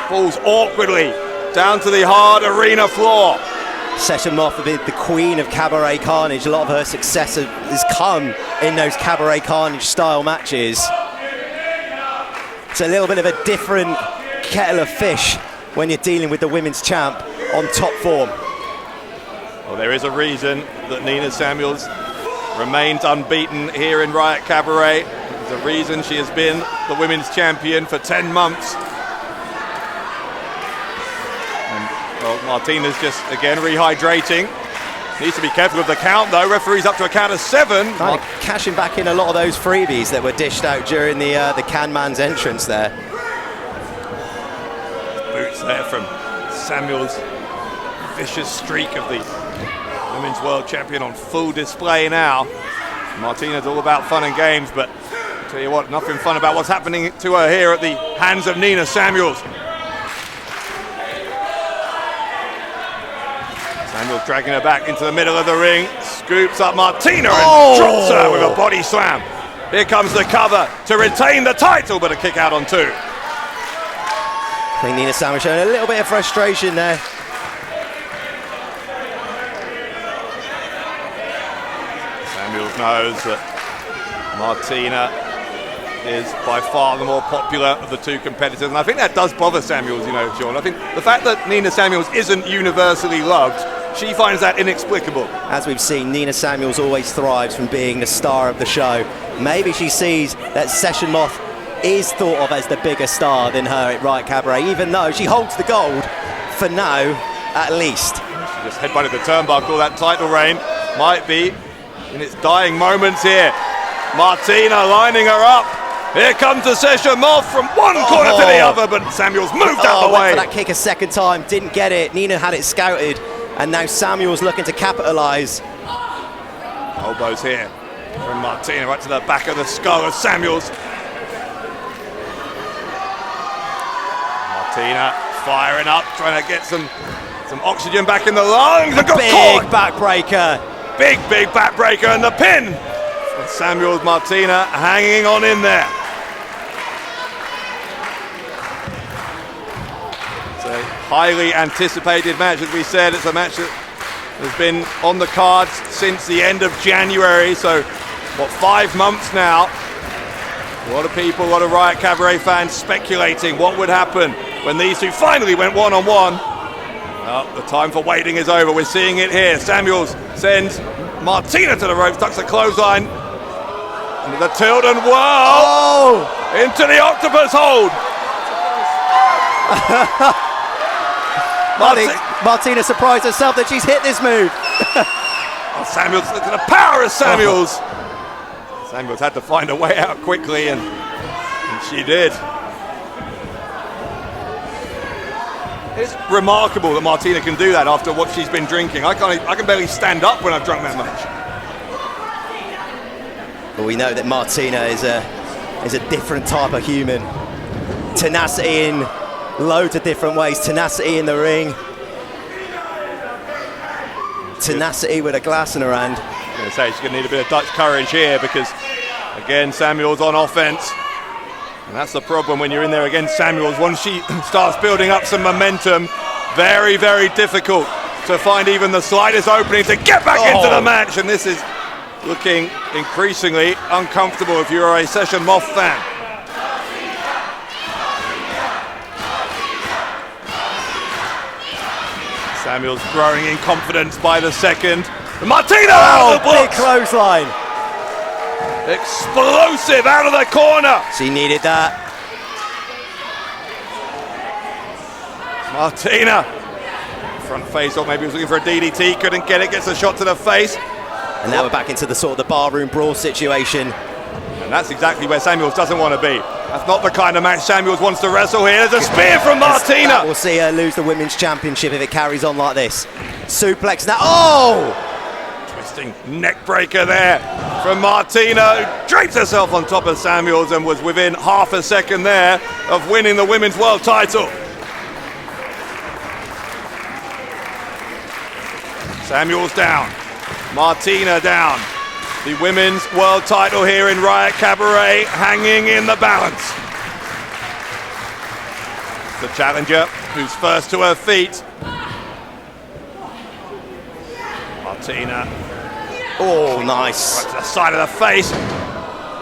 Falls awkwardly down to the hard arena floor. Session Moth, the queen of Cabaret Carnage. A lot of her success has come in those Cabaret Carnage style matches. It's a little bit of a different kettle of fish when you're dealing with the women's champ on top form. Well, there is a reason that Nina Samuels remains unbeaten here in Riot Cabaret. There's a reason she has been the women's champion for 10 months. Well, Martina's just, again, rehydrating. Needs to be careful of the count, though. Referee's up to a count of 7. Cashing back in a lot of those freebies that were dished out during the Can Man's entrance there. Boots there from Samuels. Vicious streak of the women's world champion on full display now. Martina's all about fun and games, but I'll tell you what, nothing fun about what's happening to her here at the hands of Nina Samuels. Samuels dragging her back into the middle of the ring, scoops up Martina and drops her with a body slam. Here comes the cover to retain the title, but a kick out on 2. I think Nina Samuels showing a little bit of frustration there. Samuels knows that Martina is by far the more popular of the two competitors, and I think that does bother Samuels, you know, Sean. I think the fact that Nina Samuels isn't universally loved, she finds that inexplicable. As we've seen, Nina Samuels always thrives from being the star of the show. Maybe she sees that Session Moth is thought of as the bigger star than her at Riot Cabaret, even though she holds the gold for now, at least. She just headbutted the turnbuckle. That title reign might be in its dying moments here. Martina lining her up. Here comes the Session Moth from one corner to the other, but Samuels moved out of the way. Went for that kick a second time, didn't get it. Nina had it scouted, and now Samuels looking to capitalise. Elbows here from Martina right to the back of the skull of Samuels. Martina firing up, trying to get some oxygen back in the lungs. And got big caught. backbreaker. Big backbreaker, and the pin. And Samuels, Martina hanging on in there. So a highly anticipated match, as we said. It's a match that has been on the cards since the end of January, so what, 5 months now. A lot of people, a lot of Riot Cabaret fans speculating what would happen when these two finally went one-on-one. Well, the time for waiting is over. We're seeing it here. Samuels sends Martina to the ropes, tucks a clothesline. Into the tilt and whirl into the octopus hold. Martina surprised herself that she's hit this move. Samuels, look at the power of Samuels. Samuels had to find a way out quickly, and she did. It's remarkable that Martina can do that after what she's been drinking. I can barely stand up when I've drunk that much. But we know that Martina is a different type of human. Tenacity in loads of different ways. Tenacity in the ring. Tenacity with a glass in her hand. I'm going to say she's going to need a bit of Dutch courage here, because again Samuels on offense, and that's the problem when you're in there against Samuels. Once she starts building up some momentum, very, very difficult to find even the slightest opening to get back into the match, and this is looking increasingly uncomfortable if you're a Session Moth fan. Samuels growing in confidence by the second. Martina out of the big box. clothesline. Explosive out of the corner. She needed that. Martina, front face, or maybe he was looking for a DDT, couldn't get it, gets a shot to the face. And now we're back into the sort of the barroom brawl situation. And that's exactly where Samuels doesn't want to be. That's not the kind of match Samuels wants to wrestle here. There's a spear from Martina. That will see her lose the Women's Championship if it carries on like this. Suplex now. Oh! Twisting neck breaker there from Martina, who drapes herself on top of Samuels and was within half a second there of winning the Women's World title. Samuels down. Martina down. The Women's World title here in Riot Cabaret hanging in the balance. The challenger who's first to her feet. Martina. Oh, nice. Right to the side of the face.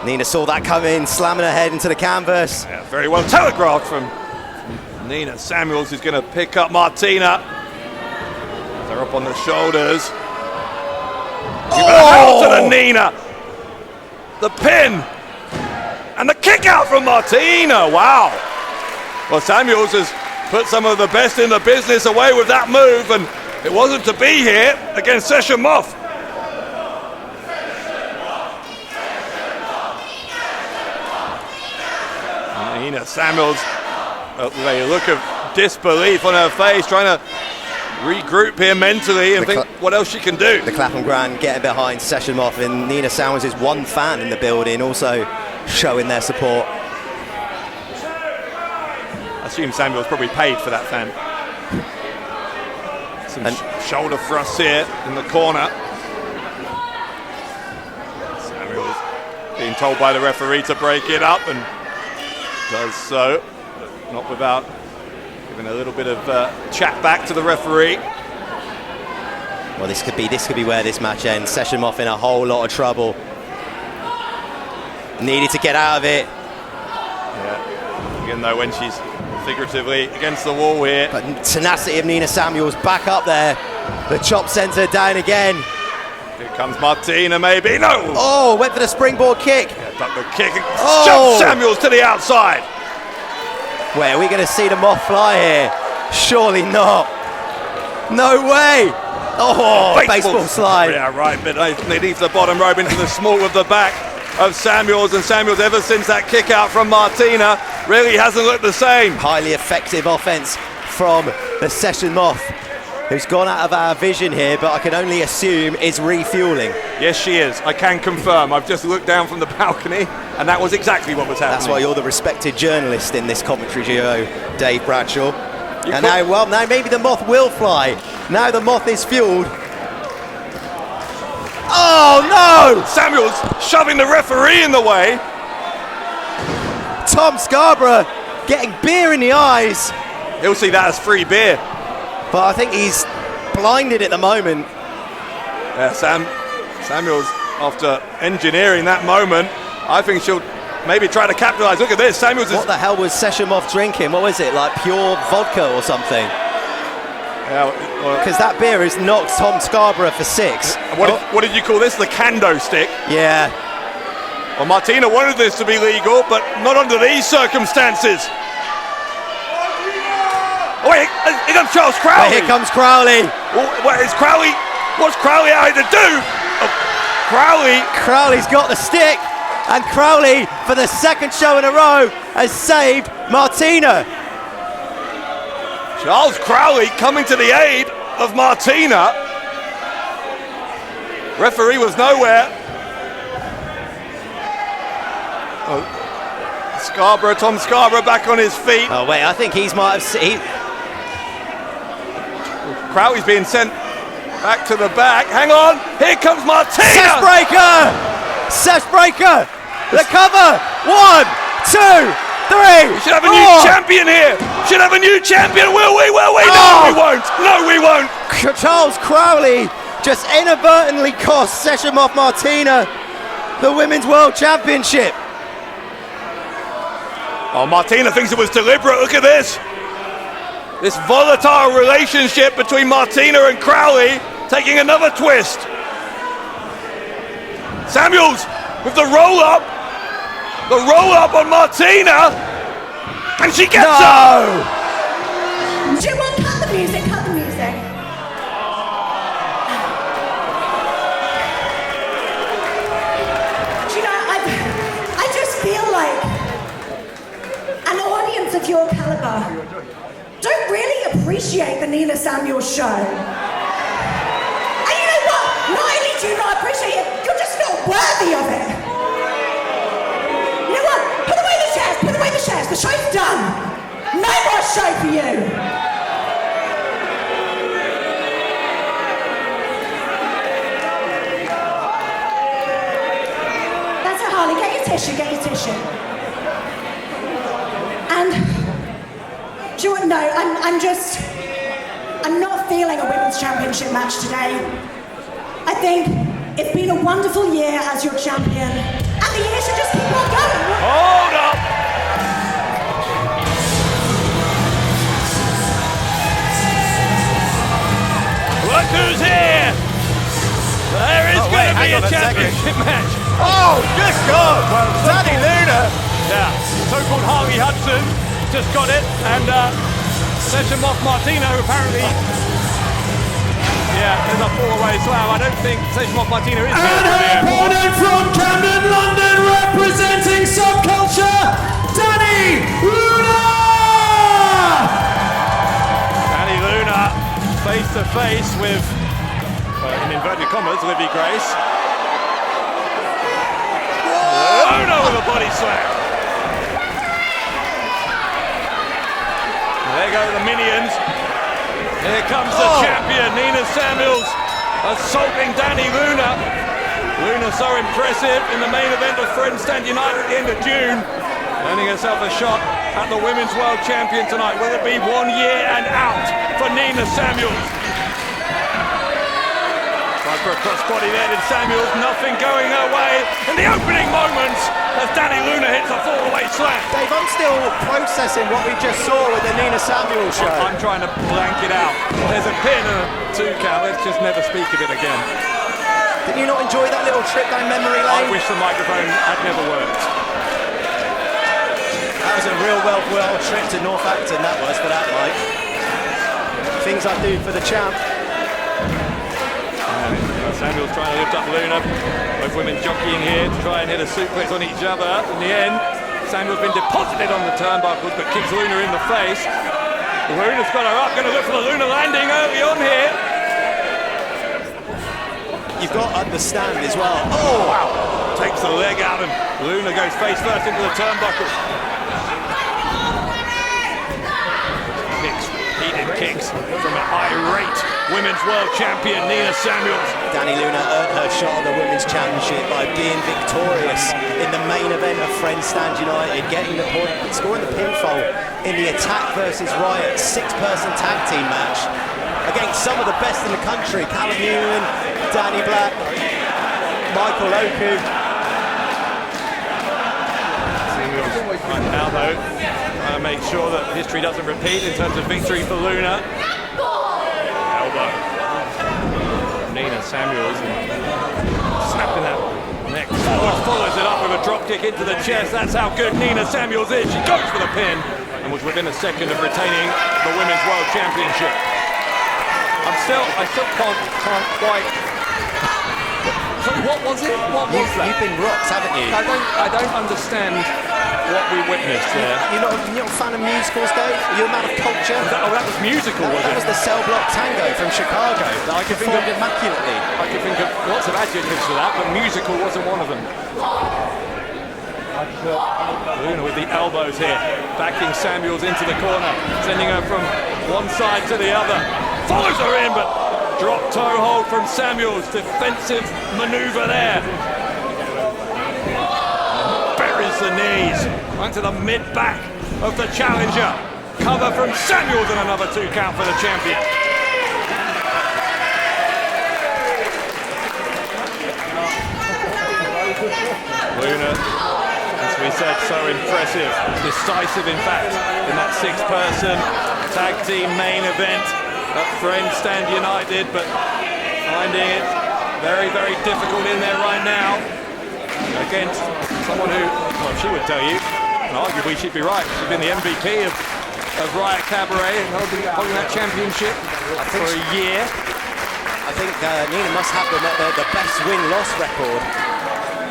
Nina saw that come in, slamming her head into the canvas. Yeah, very well telegraphed from Nina. Samuels is going to pick up Martina. They're up on the shoulders. Oh! To the Nina. The pin. And the kick out from Martina. Wow. Well, Samuels has put some of the best in the business away with that move, and it wasn't to be here against Session Moth. Nina Samuels, a look of disbelief on her face, trying to regroup here mentally and think what else she can do. The Clapham Grand getting behind Session Moth, and Nina Samuels is one fan in the building, also showing their support. I assume Samuels probably paid for that fan. Some shoulder thrusts here in the corner. Samuels being told by the referee to break it up, and does so, but not without giving a little bit of chat back to the referee. Well, this could be where this match ends. Session Moth in a whole lot of trouble. Needed to get out of it. Yeah. Again, though, when she's figuratively against the wall here. But tenacity of Nina Samuels back up there. The chop sends her down again. Here comes Martina, maybe. No! Oh, went for the springboard kick. Yeah, duck the kick and shove Samuels to the outside. Wait, are we going to see the Moth fly here? Surely not. No way. Oh, baseball slide. Yeah, right, but they leave the bottom rope into the small of the back of Samuels, and Samuels, ever since that kick out from Martina, really hasn't looked the same. Highly effective offense from the Session Moth, who's gone out of our vision here, but I can only assume is refueling. Yes, she is. I can confirm. I've just looked down from the balcony, and that was exactly what was happening. That's why you're the respected journalist in this commentary duo, Dave Bradshaw. And now maybe the Moth will fly. Now the Moth is fueled. Oh, no! Samuels shoving the referee in the way. Tom Scarborough getting beer in the eyes. He'll see that as free beer. But I think he's blinded at the moment. Yeah, Samuels, after engineering that moment, I think she'll maybe try to capitalise. Look at this, Samuels is... What the hell was Moth drinking? What was it, like pure vodka or something? Yeah, because that beer has knocked Tom Scarborough for 6. What did you call this? The kendo stick? Yeah. Well, Martina wanted this to be legal, but not under these circumstances. Oh, wait, here comes Charles Crowley. Here comes Crowley. What's Crowley out to do? Oh, Crowley's got the stick, and Crowley, for the second show in a row, has saved Martina. Charles Crowley coming to the aid of Martina. Referee was nowhere. Oh, Tom Scarborough back on his feet. Oh wait, I think might have seen. Crowley's being sent back to the back. Hang on, here comes Martina. Seshbreaker. The cover. 1, 2, 3. We should have a new champion here. Should have a new champion. Will we? No, we won't. No, we won't. Charles Crowley just inadvertently cost Moth Martina the Women's World Championship. Oh, Martina thinks it was deliberate. Look at this. This volatile relationship between Martina and Crowley taking another twist. Samuels with the roll-up. The roll-up on Martina. And she gets up. Do you want cut the music? Cut the music. Do you know, I just feel like an audience of your caliber don't really appreciate the Nina Samuels show. And you know what? Not only do you not appreciate it, you're just not worthy of it. You know what? Put away the chairs. The show's done. No more show for you. That's it, Harley. Get your tissue. And do you know what? No, I'm not feeling a women's championship match today. I think it's been a wonderful year as your champion, and the year should just keep on going. Hold up. Look who's here. There is going to be a championship match. Oh, good God. Dani Luna. Yeah, so-called Harley Hudson just got it, and Moth Martina apparently, there's a fall-away slam. I don't think Moth Martina is here. And her opponent from Camden, London, representing Subculture, Dani Luna! Dani Luna face-to-face with, in inverted commas, Livvii Grace. Luna with a body slam. There go the minions. Here comes the champion, Nina Samuels, assaulting Dani Luna. Luna so impressive in the main event of Friends Stand United at the end of June. Earning herself a shot at the Women's World Champion tonight. Will it be 1 year and out for Nina Samuels? Tried for a crossbody there in Samuels, nothing going her way. In the opening moments, as Dani Luna hits a fall-away slam. Dave, I'm still processing what we just saw with the Nina Samuels show. I'm trying to blank it out. There's a pin and a 2 count. Let's just never speak of it again. Did you not enjoy that little trip down memory lane? I wish the microphone had never worked. That was a real well trip to Northampton, that was, for that night. Things I do for the champ. Samuels trying to lift up Luna. Both women jockeying here to try and hit a suplex on each other. In the end, Samuels been deposited on the turnbuckles but kicks Luna in the face. Luna's got her up, going to look for the Luna landing early on here. You've got to understand as well. Oh, wow. Takes the leg out and Luna goes face first into the turnbuckle. Kicks, repeated kicks from an irate Women's World Champion Nina Samuels. Dani Luna earned her shot at the Women's Championship by being victorious in the main event of Friends Stand United, getting the point, scoring the pinfall in the Attack versus Riot 6-person tag team match against some of the best in the country. Callum Newman, Danny Black, Michael Oku. Right now though, trying to make sure that history doesn't repeat in terms of victory for Luna. Elbow. Nina Samuels snapping that neck forward, follows it up with a drop kick into the chest. That's how good Nina Samuels is. She goes for the pin and was within a second of retaining the Women's World Championship. I still can't quite. So what was it? What was that? You've been rocked, haven't you? I don't understand what we witnessed there. You're not a fan of musicals, Dave? Are you a man of culture? That was musical, was That it? was the Cell Block Tango from Chicago. I could think of immaculately. I could think of lots of adjectives for that, but musical wasn't one of them. Luna with the elbows here, backing Samuels into the corner, sending her from one side to the other. Follows her in, but drop toe hold from Samuels. Defensive maneuver there. Buries the knees right to the mid-back of the challenger. Cover from Samuels and another 2 count for the champion. Luna, as we said, so impressive, decisive in fact, in that 6-person tag team main event at Friends Stand United, but finding it very, very difficult in there right now against someone who, well, she would tell you, and arguably she'd be right, she's been the MVP of Riot Cabaret and holding that championship for a year. I think Nina must have the best win-loss record.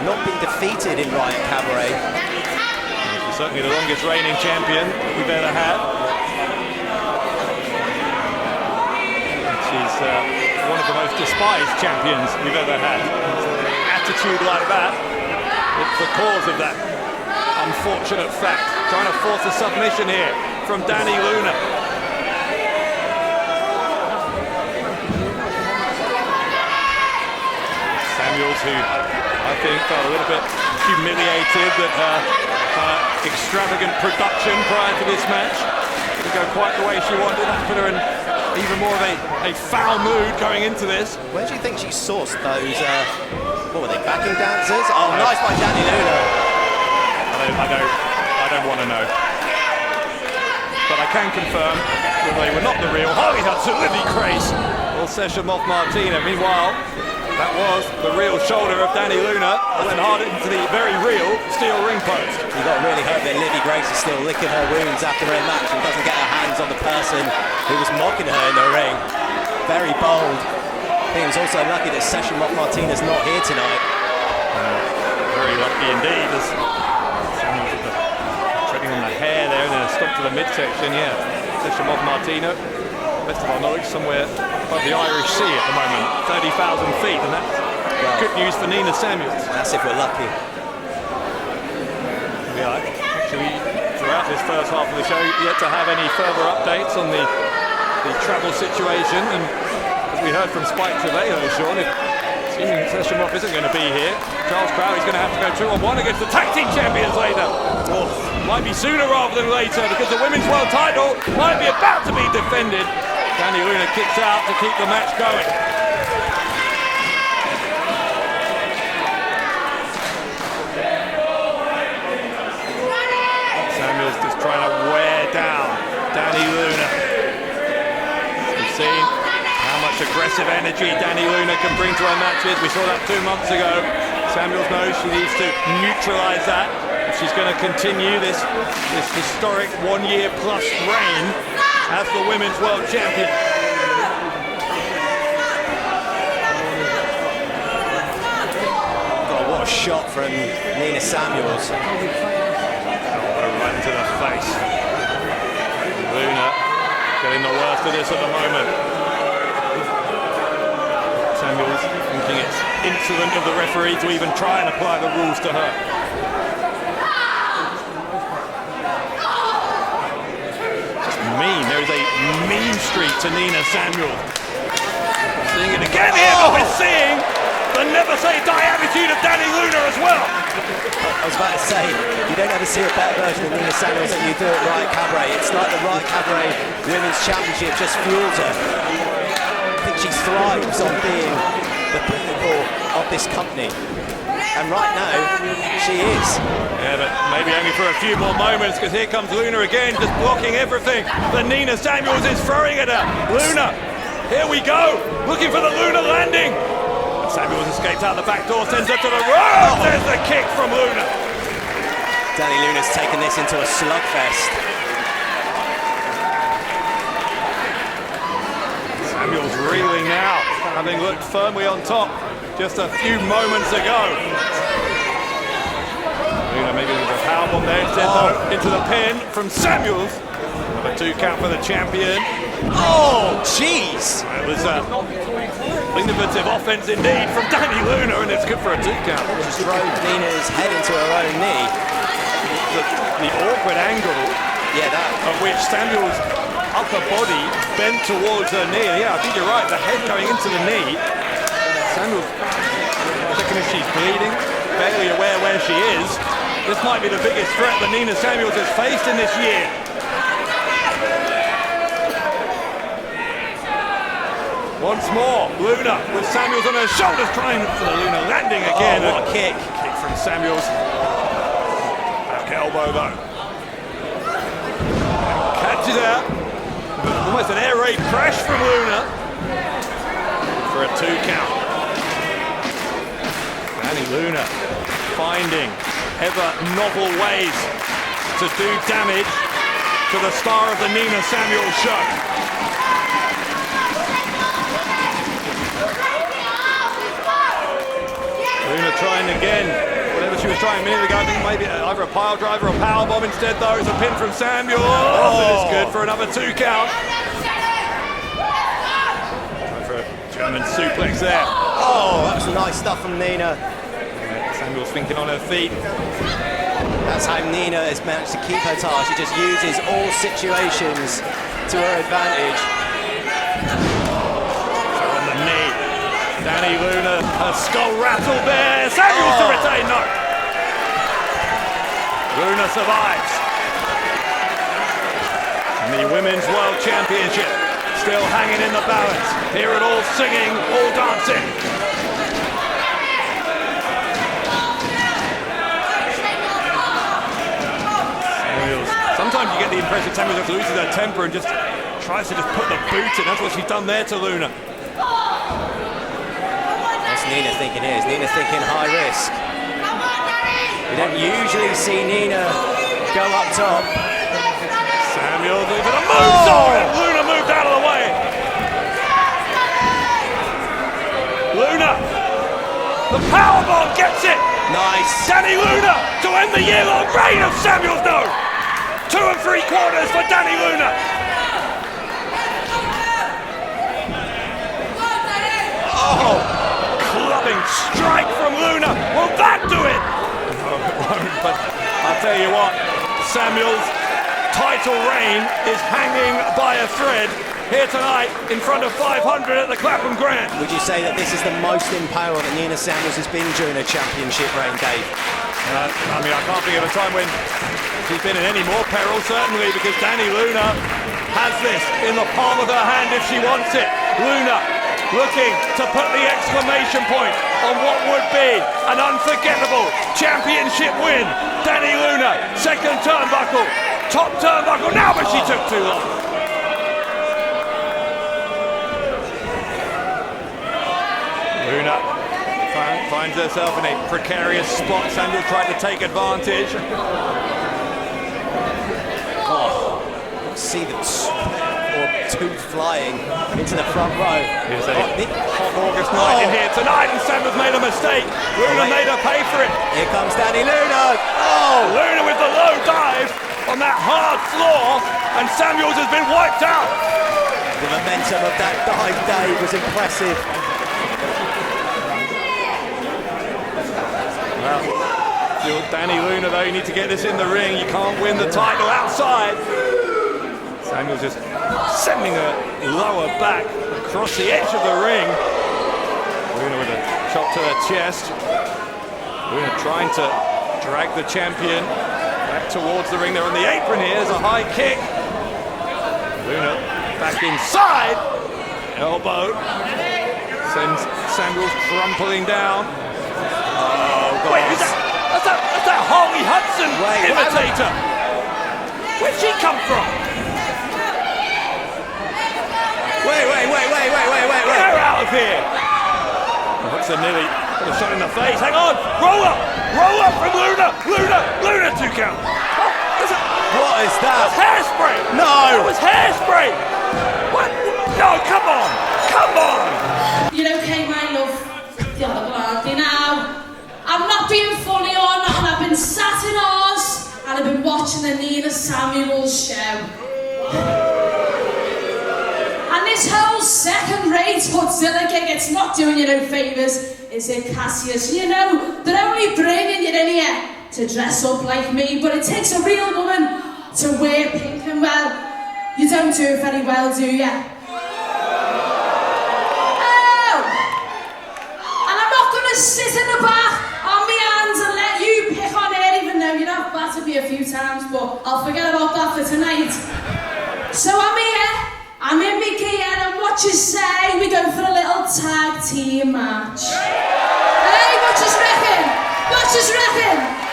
Not been defeated in Riot Cabaret. She's certainly the longest reigning champion we've ever had. She's one of the most despised champions we've ever had. Attitude like that, it's the cause of that unfortunate fact. Trying to force a submission here from Dani Luna. Samuels, who I think felt a little bit humiliated that her extravagant production prior to this match didn't go quite the way she wanted. That put her in even more of a foul mood going into this. Where do you think she sourced those, what were they, backing dancers? Oh, nice by Dani Luna. I don't want to know. But I can confirm that they were not the real Harley Hudson, Livvii Grace, or Session Moth Martina. Meanwhile, that was the real shoulder of Dani Luna, and went hard into the very real steel ring post. You've got to really hope that Livvii Grace is still licking her wounds after her match and doesn't get her hands on the person who was mocking her in the ring. Very bold. I think it was also lucky that Session Moth Martina's not here tonight. Very lucky indeed. As Samuels with the treading on the hair there and then a stop to the midsection. Yeah, Session Moth Martina, best of our knowledge, somewhere above the Irish Sea at the moment, 30,000 feet, and that's good news for Nina Samuels. That's if we're lucky. We are actually, throughout this first half of the show, yet to have any further updates on the travel situation, and as we heard from Spike Trevelyan, Sean, if seeming Session Moth isn't going to be here, Charles Crowley's going to have to go 2-on-1 against the tag team champions later. Oh, might be sooner rather than later, because the women's world title might be about to be defended. Dani Luna kicks out to keep the match going. Samuels just trying to wear down Dani Luna. We've seen how much aggressive energy Dani Luna can bring to her matches. We saw that 2 months ago. Samuels knows she needs to neutralise that if she's going to continue this historic 1-year plus reign as the Women's World Champion. God, what a shot from Nina Samuels. Right to the face. Luna getting the worst of this at the moment. Samuels thinking it's insolent of the referee to even try and apply the rules to her. Mean. There is a mean streak to Nina Samuels. Seeing it again here, but we're seeing the never say die attitude of Dani Luna as well. I was about to say, you don't ever see a better version of Nina Samuels than you do at Riot Cabaret. It's like the Riot Cabaret Women's Championship just fuels her. I think she thrives on being the pinnacle of this company. And right now, she is. Yeah, but maybe only for a few more moments, because here comes Luna again, just blocking everything that Nina Samuels is throwing at her. Luna, here we go, looking for the Luna landing. Samuels escaped out the back door, sends her to the road. There's the kick from Luna. Dani Luna's taken this into a slugfest. Samuels reeling now, having looked firmly on top just a few moments ago. Luna maybe with a powerbomb there instead, though, into the pin from Samuels. Another 2 count for the champion. Oh, jeez! It was innovative offense indeed from Dani Luna, and it's good for a 2 count. Just drove Nina's head into her own knee. The awkward angle, of which Samuel's upper body bent towards her knee. And yeah, I think you're right, the head going into the knee. Samuel's checking if she's bleeding, barely aware where she is. This might be the biggest threat that Nina Samuels has faced in this year. Once more, Luna with Samuels on her shoulders, trying for the Luna landing again. Oh, what a kick. Kick from Samuels. Back elbow though. Catches out. Almost an air raid crash from Luna. For a 2 count. Dani Luna finding ever novel ways to do damage to the star of the Nina Samuels show. Luna trying again, whatever she was trying a minute ago. I think maybe either a pile driver or a powerbomb instead, though. It's a pin from Samuel. Oh, that is good for another 2 count. Time for a German suplex there. Oh, that was nice stuff from Nina. Samuel's thinking on her feet. That's how Nina has managed to keep her tie. She just uses all situations to her advantage. On the knee. Dani Luna, her skull rattled there. Samuels to retain, no. Luna survives. And the Women's World Championship still hanging in the balance. Hear it all singing, all dancing. Samuels. Sometimes you get the impression Samuels just loses her temper and just tries to just put the boot in. That's what she's done there to Luna. Nina thinking here? Is Nina thinking high risk? We don't usually see Nina go up top. Samuels into the moonsault! Luna moved out of the way. Luna, the powerbomb gets it. Nice. Dani Luna to end the year-long reign of Samuels. No, 2 3/4 for Dani Luna. Oh. Strike from Luna. Will that do it? No, it won't, but I'll tell you what, Samuel's title reign is hanging by a thread here tonight in front of 500 at the Clapham Grand. Would you say that this is the most in power that Nina Samuels has been during her championship reign, Dave? I mean, I can't think of a time when she's been in any more peril, certainly, because Dani Luna has this in the palm of her hand if she wants it. Luna looking to put the exclamation point on what would be an unforgettable championship win. Dani Luna, second turnbuckle, top turnbuckle now, but she took too long. Luna finds herself in a precarious spot. Samuel tried to take advantage. Oh, see the tooth flying into the front row. Here's a hot August night in here tonight, and Samuels made a mistake. Luna made her pay for it. Here comes Dani Luna. Oh, Luna with the low dive on that hard floor, and Samuels has been wiped out. The momentum of that dive, Dave, was impressive. Well, you're Dani Luna, though, you need to get this in the ring. You can't win the title outside. Samuels just sending her lower back across the edge of the ring. Luna with a chop to her chest. Luna trying to drag the champion back towards the ring. They're on the apron here. There's a high kick. Luna back inside. Elbow. Sends Samuels crumpling down. Oh, God. Wait, that's that Harley Hudson imitator. Where'd she come from? Wait. Get her out of here. Hudson nearly got a shot in the face. Hang on. Roll up from Luna. Luna 2 count. What is that? That's hairspray. No. It was hairspray. What? No, come on. You're okay, my love. The other gladly now. I'm not being funny or not. I've been sat in Oz and I've been watching the Nina Samuels show. And this whole second-rate Godzilla gig, it's not doing you no favours, is it, Cassius? You know, they're only bringing you in here to dress up like me, but it takes a real woman to wear pink, and well, you don't do it very well, do you? Sit in the back on my hands and let you pick on it, even though you have battered me a few times, but I'll forget about that for tonight. So I'm here, I'm in my gear, and what you say, we go for a little tag team match. Hey, what you reckon?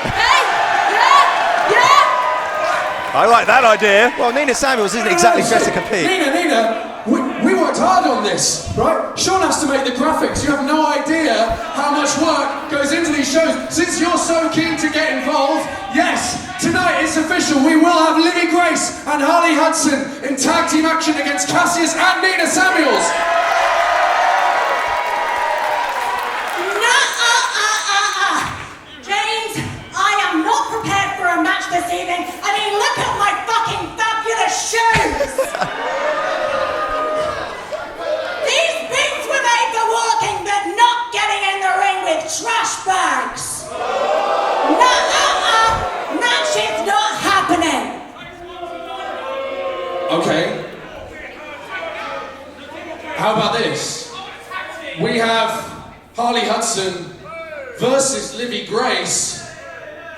Hey? Yeah? I like that idea. Well, Nina Samuels isn't exactly dressed to compete. Nina, we worked hard on this, right? Sean has to make the graphics. You have no idea how much work goes into these shows. Since you're so keen to get involved, yes, tonight it's official. We will have Livvii Grace and Harley Hudson in tag team action against Cassius and Nina Samuels. James, I am not prepared for a match this evening. I mean, look at my fucking fabulous shoes! These boots were made for walking, but not getting in the ring with trash bags. Match is not happening. Okay. How about this? We have Harley Hudson versus Livvii Grace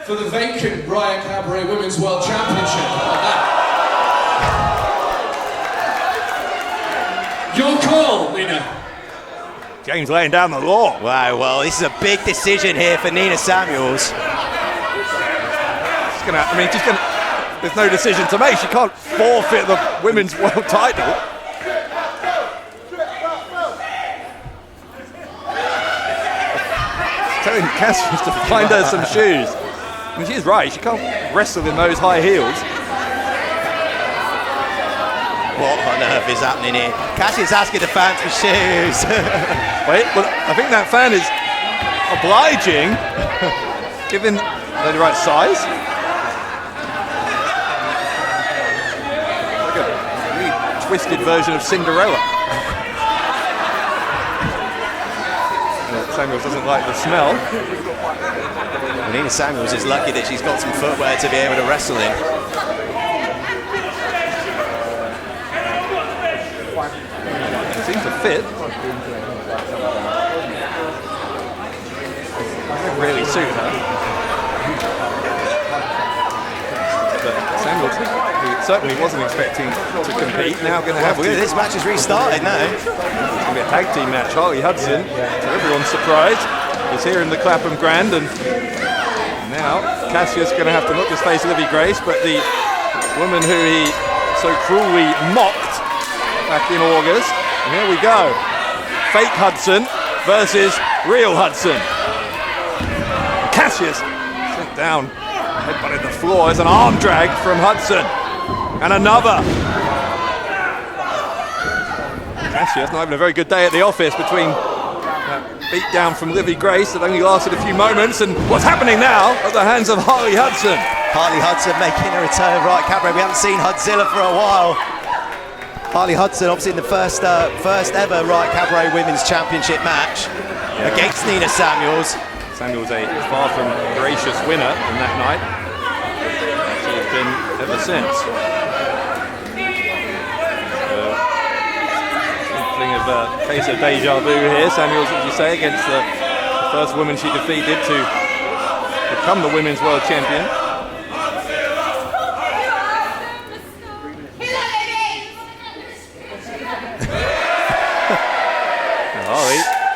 for the vacant Riot Cabaret Women's World Championship. How about that? Your call, Nina. James laying down the law. Wow, well, this is a big decision here for Nina Samuels. There's no decision to make. She can't forfeit the women's world title. Telling Cassius to find her some shoes. I mean, she's right. She can't wrestle in those high heels. What on earth is happening here? Cassius asking the fans for shoes. Wait, well, I think that fan is obliging, given they're the right size. Like a really twisted version of Cinderella. Samuels doesn't like the smell. Well, Nina Samuels is lucky that she's got some footwear to be able to wrestle in. It seems to fit. Doesn't really suit her. But Samuels, who certainly wasn't expecting to compete, now going to have to. This match has restarted now. It's going to be a tag team match. Harley Hudson, to everyone's surprise, is here in the Clapham Grand, and now Cassius going to have to not just face Livvii Grace, but the woman who he so cruelly mocked back in August. And here we go. Fake Hudson versus real Hudson. Cassius sent down, headbutted the floor. There's an arm drag from Hudson. And another. Cassius not having a very good day at the office between that beat down from Livvii Grace that only lasted a few moments, and what's happening now at the hands of Harley Hudson. Harley Hudson making a return, right, Cabaret. We haven't seen Hudzilla for a while. Harley Hudson, obviously in the first ever Riot Cabaret Women's Championship match against Nina Samuels. Samuels a far from gracious winner in that night. She has been ever since. a case of deja vu here. Samuels, as you say, against the first woman she defeated to become the Women's World Champion.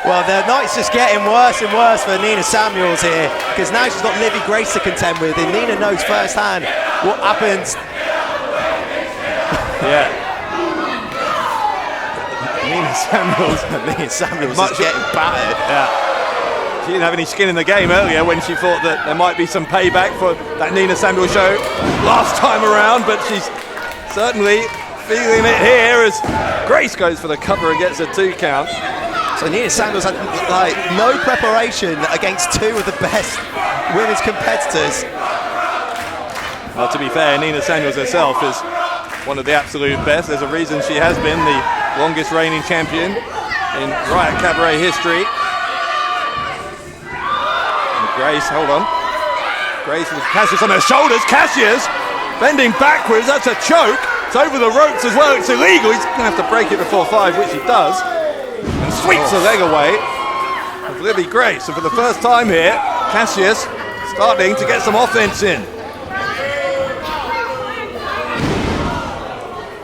Well, the night's just getting worse and worse for Nina Samuels here, because now she's got Livvii Grace to contend with, and Nina knows firsthand what happens. Yeah. Nina Samuels is getting battered. Yeah. She didn't have any skin in the game earlier when she thought that there might be some payback for that Nina Samuels show last time around, but she's certainly feeling it here as Grace goes for the cover and gets a 2 count. So Nina Samuels had like no preparation against 2 of the best women's competitors. Well, to be fair, Nina Samuels herself is one of the absolute best. There's a reason she has been the longest reigning champion in Riot Cabaret history. And Grace, hold on. Grace with Cassius on her shoulders. Cassius bending backwards, that's a choke. It's over the ropes as well, it's illegal. He's gonna have to break it before 5, which he does. And sweeps the leg away of Livvii Grace. And for the first time here, Cassius starting to get some offense in.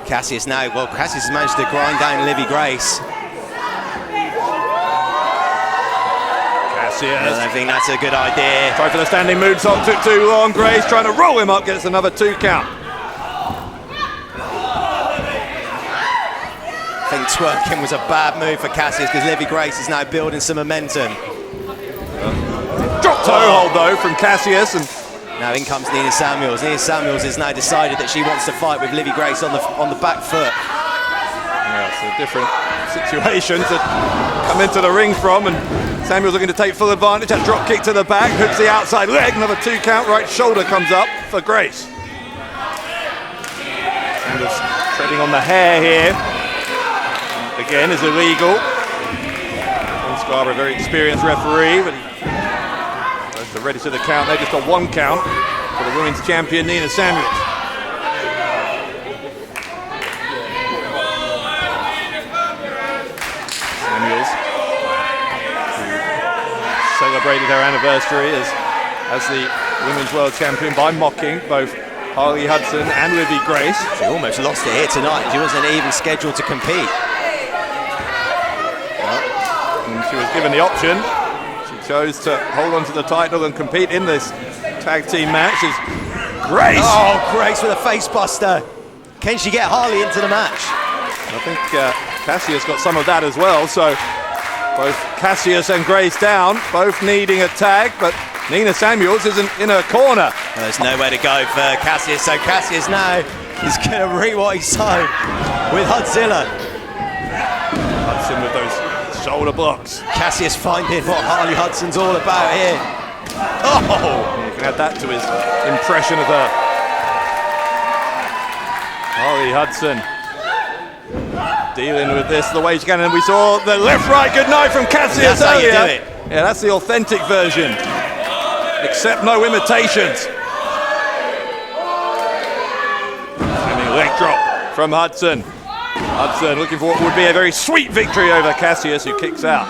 Cassius has managed to grind down Livvii Grace. Cassius. I don't think that's a good idea. Try for the standing moonsault, took too long. Grace trying to roll him up, gets another 2 count. I think twerking was a bad move for Cassius, because Livvii Grace is now building some momentum. Drop toe hold though from Cassius, and now in comes Nina Samuels. Nina Samuels has now decided that she wants to fight with Livvii Grace on the back foot. Yeah, it's a different situation to come into the ring from, and Samuels looking to take full advantage. That drop kick to the back, hooks the outside leg, another 2 count. Right shoulder comes up for Grace. Samuels treading on the hair here. Again, is illegal. John Scarborough, a very experienced referee, but he goes to ready to the count. They just got 1 count for the women's champion, Nina Samuels. Samuels, who celebrated her anniversary as the women's world champion by mocking both Harley Hudson and Livvii Grace. She almost lost it here tonight. She wasn't even scheduled to compete. She was given the option. She chose to hold on to the title and compete in this tag team match. Is Grace. Oh, Grace with a face buster. Can she get Harley into the match? I think Cassius got some of that as well. So both Cassius and Grace down, both needing a tag, but Nina Samuels isn't in her corner. Well, there's nowhere to go for Cassius, so Cassius now is going to reap what he sowed with Hudzilla. Hudson with those shoulder blocks. Cassius finding what Harley Hudson's all about here. Oh! You can add that to his impression of her. Harley Hudson dealing with this the way she can, and we saw the left-right good night from Cassius earlier. How you do it. Yeah, that's the authentic version. Accept no imitations. Standing leg drop from Hudson. Hudson looking for what would be a very sweet victory over Cassius, who kicks out.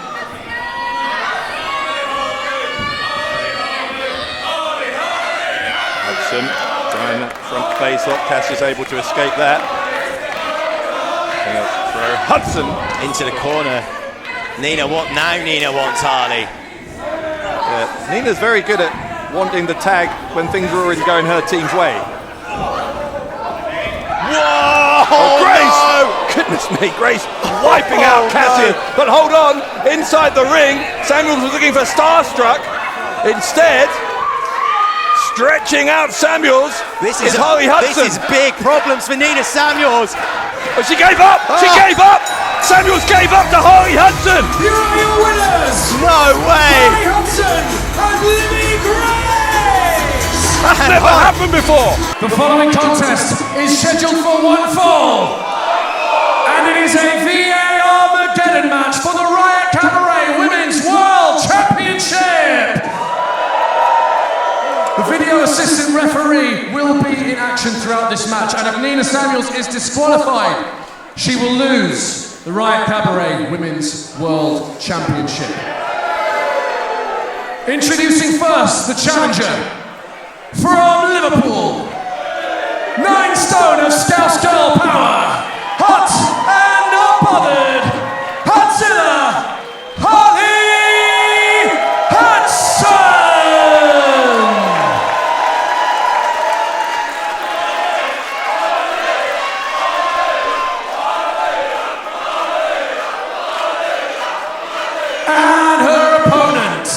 Hudson trying that front face lock. Cassius able to escape that. Throw Hudson into the corner. Nina wants Harley. Yeah, Nina's very good at wanting the tag when things are already going her team's way. Whoa! Oh, Grace! No! Goodness me, Grace wiping out Cassius. No. But hold on, inside the ring, Samuels was looking for Starstruck. Instead, stretching out Samuels is Harley Hudson. This is big problems for Nina Samuels. Oh, she gave up! She gave up! Samuels gave up to Harley Hudson! Here are your winners! No way! Harley Hudson and Livvii Grace! That's never happened before! The following contest is scheduled for 1 fall. And it is a VAR Armageddon match for the Riot Cabaret Women's World Championship! The video assistant referee will be in action throughout this match, and if Nina Samuels is disqualified, she will lose. the Riot Cabaret Women's World Championship. Introducing first the challenger from Liverpool, 9 stone of Scouse Girl power, hot and unbothered, Godzilla, Harley Hudson! And her opponent,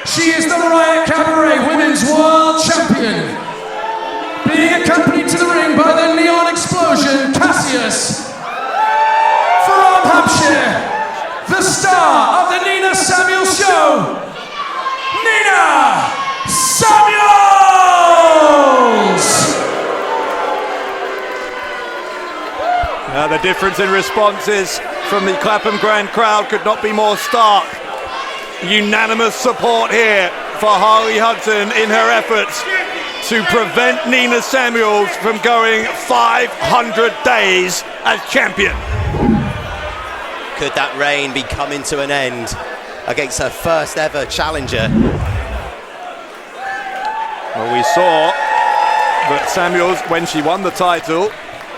she is the Riot Cabaret Women's World Champion, being accompanied to the ring by the Neon Explosion, Cassius. From Hampshire, the star of the Nina Samuels Show, Nina Samuels! The difference in responses from the Clapham Grand crowd could not be more stark. Unanimous support here for Harley Hudson in her efforts to prevent Nina Samuels from going 500 days as champion. Could that reign be coming to an end against her first ever challenger? Well, we saw that Samuels, when she won the title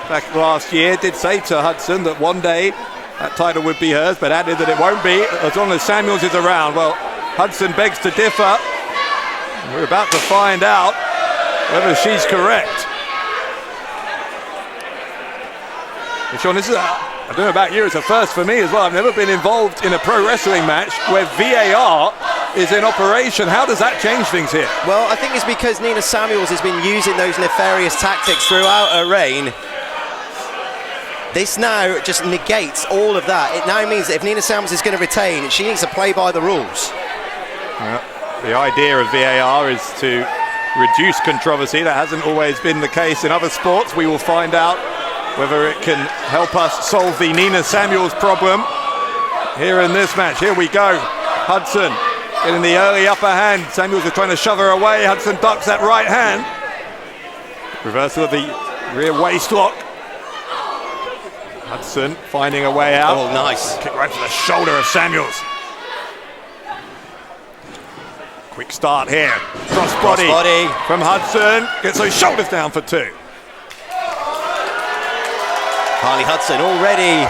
back last year, did say to Hudson that one day that title would be hers, but added that it won't be as long as Samuels is around. Well, Hudson begs to differ. We're about to find out whether she's correct. But Sean, this is I don't know about you, it's a first for me as well. I've never been involved in a pro wrestling match where VAR is in operation. How does that change things here? Well, I think it's because Nina Samuels has been using those nefarious tactics throughout her reign. This now just negates all of that. It now means that if Nina Samuels is going to retain, she needs to play by the rules. The idea of VAR is to reduce controversy. That hasn't always been the case in other sports. We will find out whether it can help us solve the Nina Samuels problem here in this match. Here we go. Hudson getting the early upper hand. Samuels is trying to shove her away. Hudson ducks that right hand. Reversal of the rear waist lock. Hudson finding a way out. Oh, nice. Kick right to the shoulder of Samuels. Quick start here. Crossbody from Hudson. Gets those shoulders down for 2. Harley Hudson already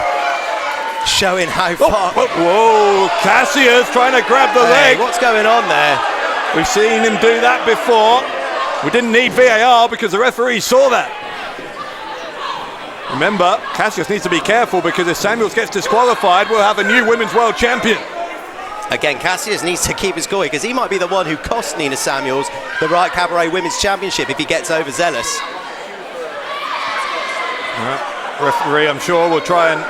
showing how far. Whoa, Cassius trying to grab the leg. What's going on there? We've seen him do that before. We didn't need VAR because the referee saw that. Remember, Cassius needs to be careful because if Samuels gets disqualified, we'll have a new Women's World Champion. Again, Cassius needs to keep his cool because he might be the one who cost Nina Samuels the Riot Cabaret Women's Championship if he gets overzealous. Referee, I'm sure, will try and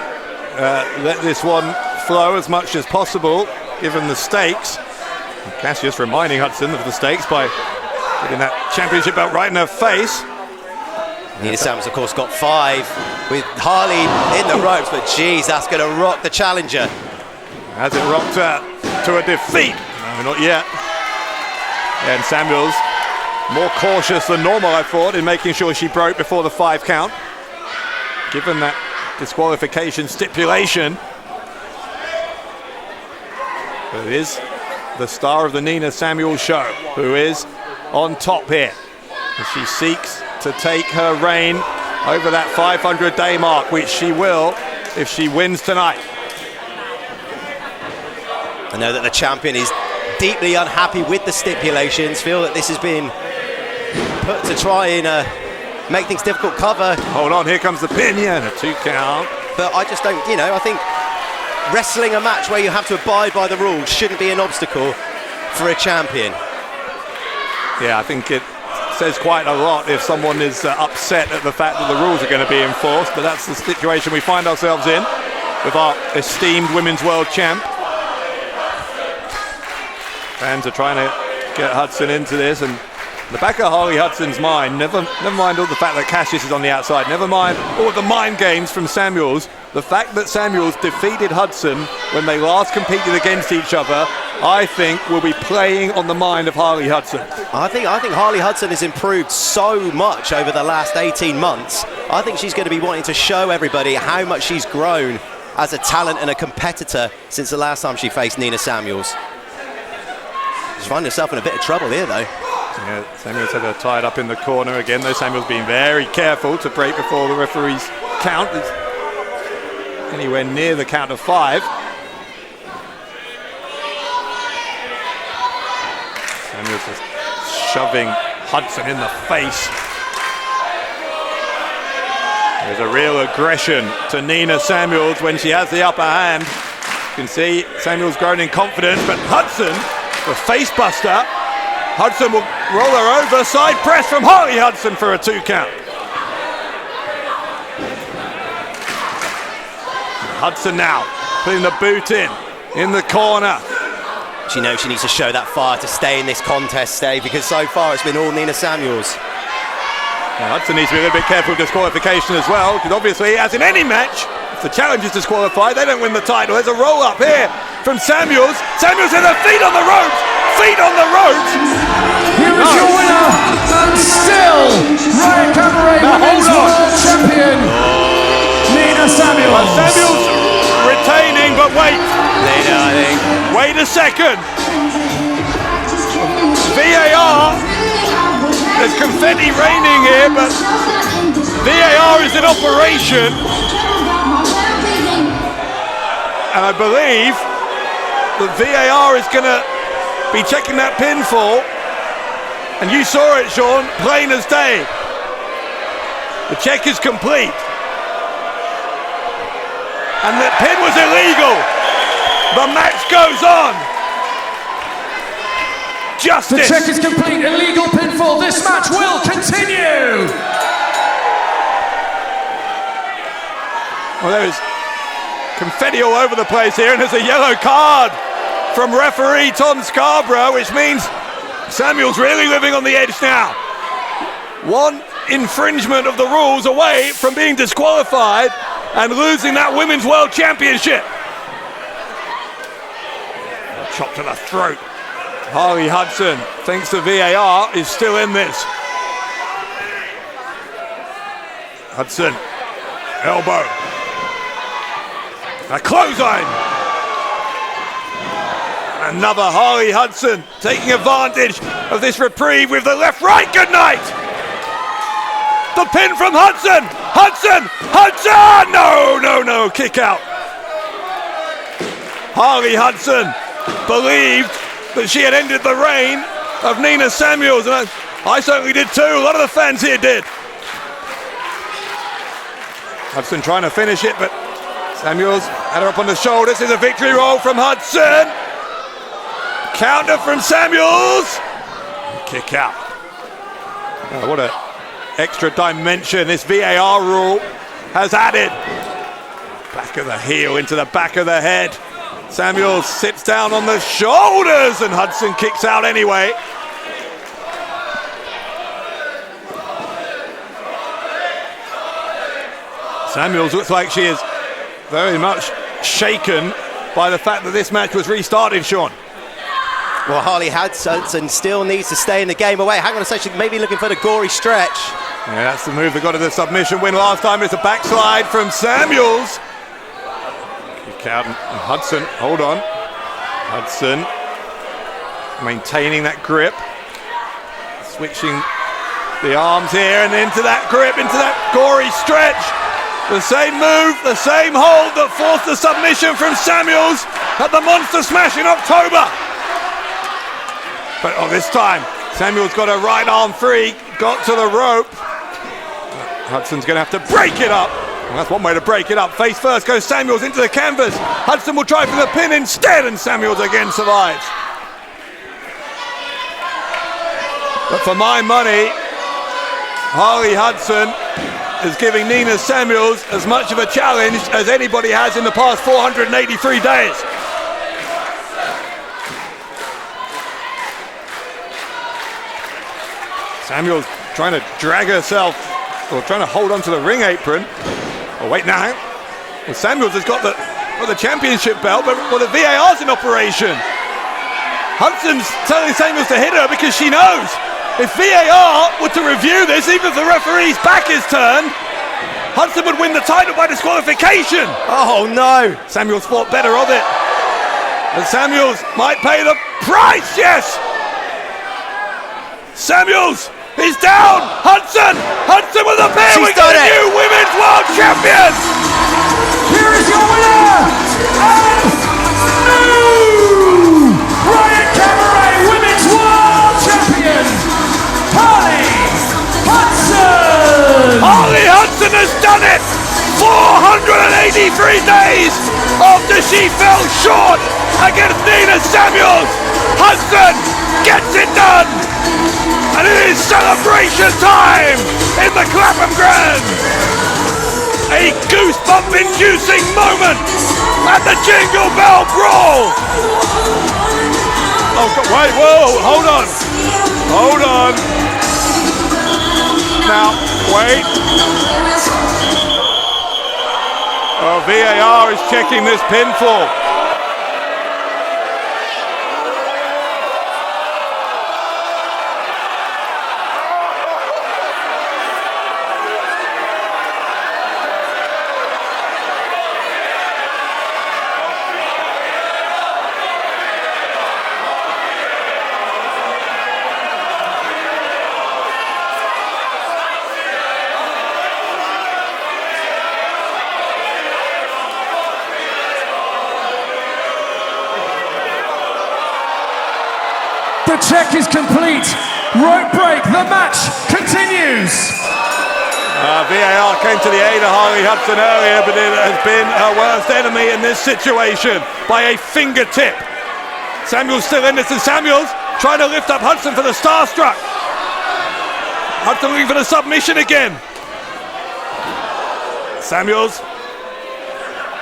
let this one flow as much as possible, given the stakes. And Cassius reminding Hudson of the stakes by putting that championship belt right in her face. Nina Samuels, of course, got 5 with Harley in the ropes, but geez, that's going to rock the challenger. Has it rocked her to a defeat? No, not yet. And Samuels, more cautious than normal, I thought, in making sure she broke before the 5 count. Given that disqualification stipulation. But it is the star of the Nina Samuels show who is on top here as she seeks to take her reign over that 500-day mark, which she will if she wins tonight. I know that the champion is deeply unhappy with the stipulations, feel that this has been put to try and make things difficult. Cover. Hold on, here comes the pin, and a 2 count. But I just don't, I think wrestling a match where you have to abide by the rules shouldn't be an obstacle for a champion. Yeah, I think it says quite a lot if someone is upset at the fact that the rules are going to be enforced, but that's the situation we find ourselves in with our esteemed Women's World Champ. Fans are trying to get Hudson into this, and the back of Harley Hudson's mind, never mind all the fact that Cassius is on the outside, never mind all of the mind games from Samuels, the fact that Samuels defeated Hudson when they last competed against each other, I think will be playing on the mind of Harley Hudson. I think Harley Hudson has improved so much over the last 18 months. I think she's going to be wanting to show everybody how much she's grown as a talent and a competitor since the last time she faced Nina Samuels. She's finding herself in a bit of trouble here, though. Yeah, Samuels had her tied up in the corner again, though Samuels being very careful to break before the referee's count. It's anywhere near the count of 5. Samuels just shoving Hudson in the face. There's a real aggression to Nina Samuels when she has the upper hand. You can see Samuels growing in confidence, but Hudson, the face buster. Hudson will roll her over, side press from Harley Hudson for a 2 count. Hudson now putting the boot in the corner. She knows she needs to show that fire to stay in this contest, Dave, because so far it's been all Nina Samuels. Now Hudson needs to be a little bit careful of disqualification as well, because obviously, as in any match, if the challenge is disqualified, they don't win the title. There's a roll up here from Samuels. Samuels with her feet on the ropes. Feet on the ropes. Here is your winner, and still Riot Cabaret Women's World Champion, Nina Samuels. Well, Samuels retaining, but wait. Nina, I think. Wait a second. VAR. There's confetti raining here, but VAR is in operation. And I believe that VAR is going to be checking that pinfall, and you saw it, Sean, plain as day. The check is complete, and the pin was illegal. The match goes on. Justice. The check is complete. Illegal pinfall. This match will continue. Well, there is confetti all over the place here, and there's a yellow card from referee Tom Scarborough, which means Samuel's really living on the edge now. One infringement of the rules away from being disqualified and losing that Women's World Championship. A chop to the throat. Harley Hudson, thanks to VAR, is still in this. Hudson, elbow. A clothesline. Another Harley Hudson taking advantage of this reprieve with the left right. Good night. The pin from Hudson. Hudson. No. Kick out. Harley Hudson believed that she had ended the reign of Nina Samuels, and I certainly did too. A lot of the fans here did. Hudson trying to finish it, but Samuels had her up on the shoulders. There's a victory roll from Hudson. Counter from Samuels. Kick out. Oh, what an extra dimension this VAR rule has added. Back of the heel into the back of the head. Samuels sits down on the shoulders, and Hudson kicks out anyway. Samuels looks like she is very much shaken by the fact that this match was restarted, Sean. Well, Harley Hudson still needs to stay in the game away. Hang on a second, maybe looking for the gory stretch. Yeah, that's the move that got her the submission win last time. It's a backslide from Samuels. Kick out, and Hudson, hold on. Hudson maintaining that grip. Switching the arms here and into that grip, into that gory stretch. The same move, the same hold that forced the submission from Samuels at the Monster Smash in October. But this time, Samuels got her right arm free, got to the rope. Hudson's going to have to break it up. And that's one way to break it up. Face first goes Samuels into the canvas. Hudson will try for the pin instead, and Samuels again survives. But for my money, Harley Hudson is giving Nina Samuels as much of a challenge as anybody has in the past 483 days. Samuels trying to drag herself, or trying to hold onto the ring apron. Oh wait, now, well, Samuels has got the championship belt, but the VAR's in operation. Hudson's telling Samuels to hit her because she knows if VAR were to review this, even if the referee's back is turned, Hudson would win the title by disqualification. Oh no! Samuels thought better of it. And Samuels might pay the price, yes! Samuels is down! Hudson with a pin! She's We got done a it. new Women's World Champion! Here is your winner and new Riot Cabaret Women's World Champion, Harley Hudson! Harley Hudson has done it! 483 days after she fell short against Nina Samuels! Hudson gets it done! And it is celebration time in the Clapham Grand! A goosebump-inducing moment at the Jingle Bell Brawl! Oh, wait, whoa, hold on! Hold on! Now, wait. Oh, VAR is checking this pinfall. The check is complete. Rope break. The match continues. VAR came to the aid of Harley Hudson earlier, but it has been her worst enemy in this situation by a fingertip. Samuels still in this, and Samuels trying to lift up Hudson for the Starstruck. Hudson looking for the submission again. Samuels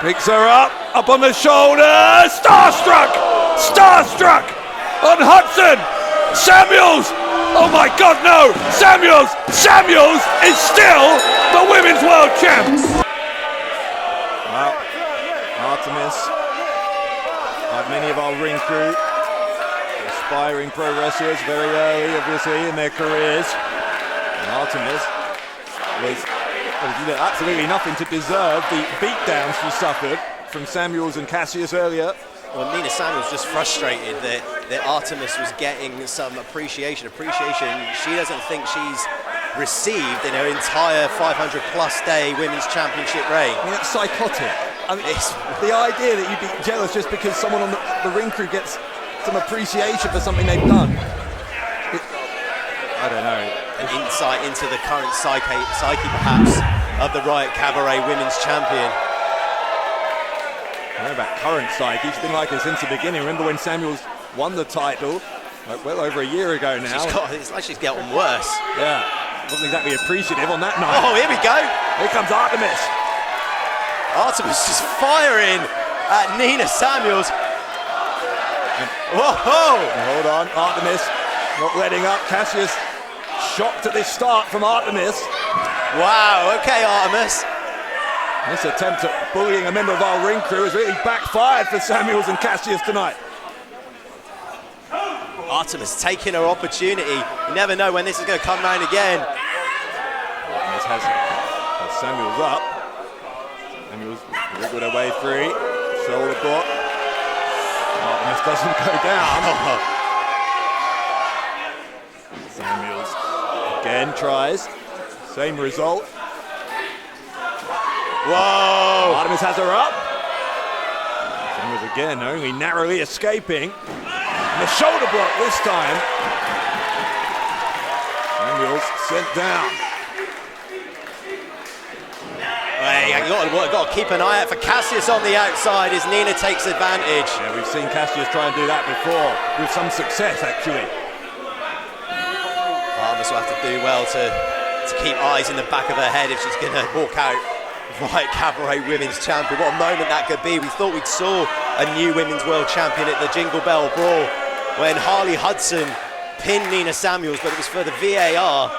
picks her up on the shoulder. Starstruck on Hudson. Samuels, oh my God, no! Samuels is still the Women's World Champ. Well, Artemis, like many of our ring crew, aspiring pro wrestlers very early, obviously, in their careers. And Artemis was absolutely nothing to deserve the beatdowns she suffered from Samuels and Cassius earlier. Well, Nina Samuels just frustrated that Artemis was getting some appreciation she doesn't think she's received in her entire 500-plus day Women's Championship reign. I mean, it's psychotic. I mean, it's the idea that you'd be jealous just because someone on the ring crew gets some appreciation for something they've done. I don't know. An insight into the current psyche perhaps, of the Riot Cabaret Women's Champion. I don't know about current psyche, she's been like her since the beginning. Remember when Samuels won the title, like well over a year ago now. It's like she's getting worse. Yeah, wasn't exactly appreciative on that night. Oh, here we go. Here comes Artemis. Artemis just firing at Nina Samuels. Whoa! Hold on, Artemis not letting up. Cassius shocked at this start from Artemis. Wow, okay, Artemis. This attempt at bullying a member of our ring crew has really backfired for Samuels and Cassius tonight. Artemis taking her opportunity. You never know when this is going to come round again. Artemis has Samuels up. Samuels wiggled her way free. Shoulder block. Artemis doesn't go down. Samuels again tries. Same result. Whoa! Artemis has her up. Samuels again, only narrowly escaping. And the shoulder block this time. Samuels sent down. Well, you've got to keep an eye out for Cassius on the outside as Nina takes advantage. Yeah, we've seen Cassius try and do that before, with some success actually. Artemis will have to do well to keep eyes in the back of her head if she's going to walk out Riot Cabaret Women's Champion. What a moment that could be. We thought we'd saw a new Women's World Champion at the Jingle Bell Brawl when Harley Hudson pinned Nina Samuels, but it was for the VAR.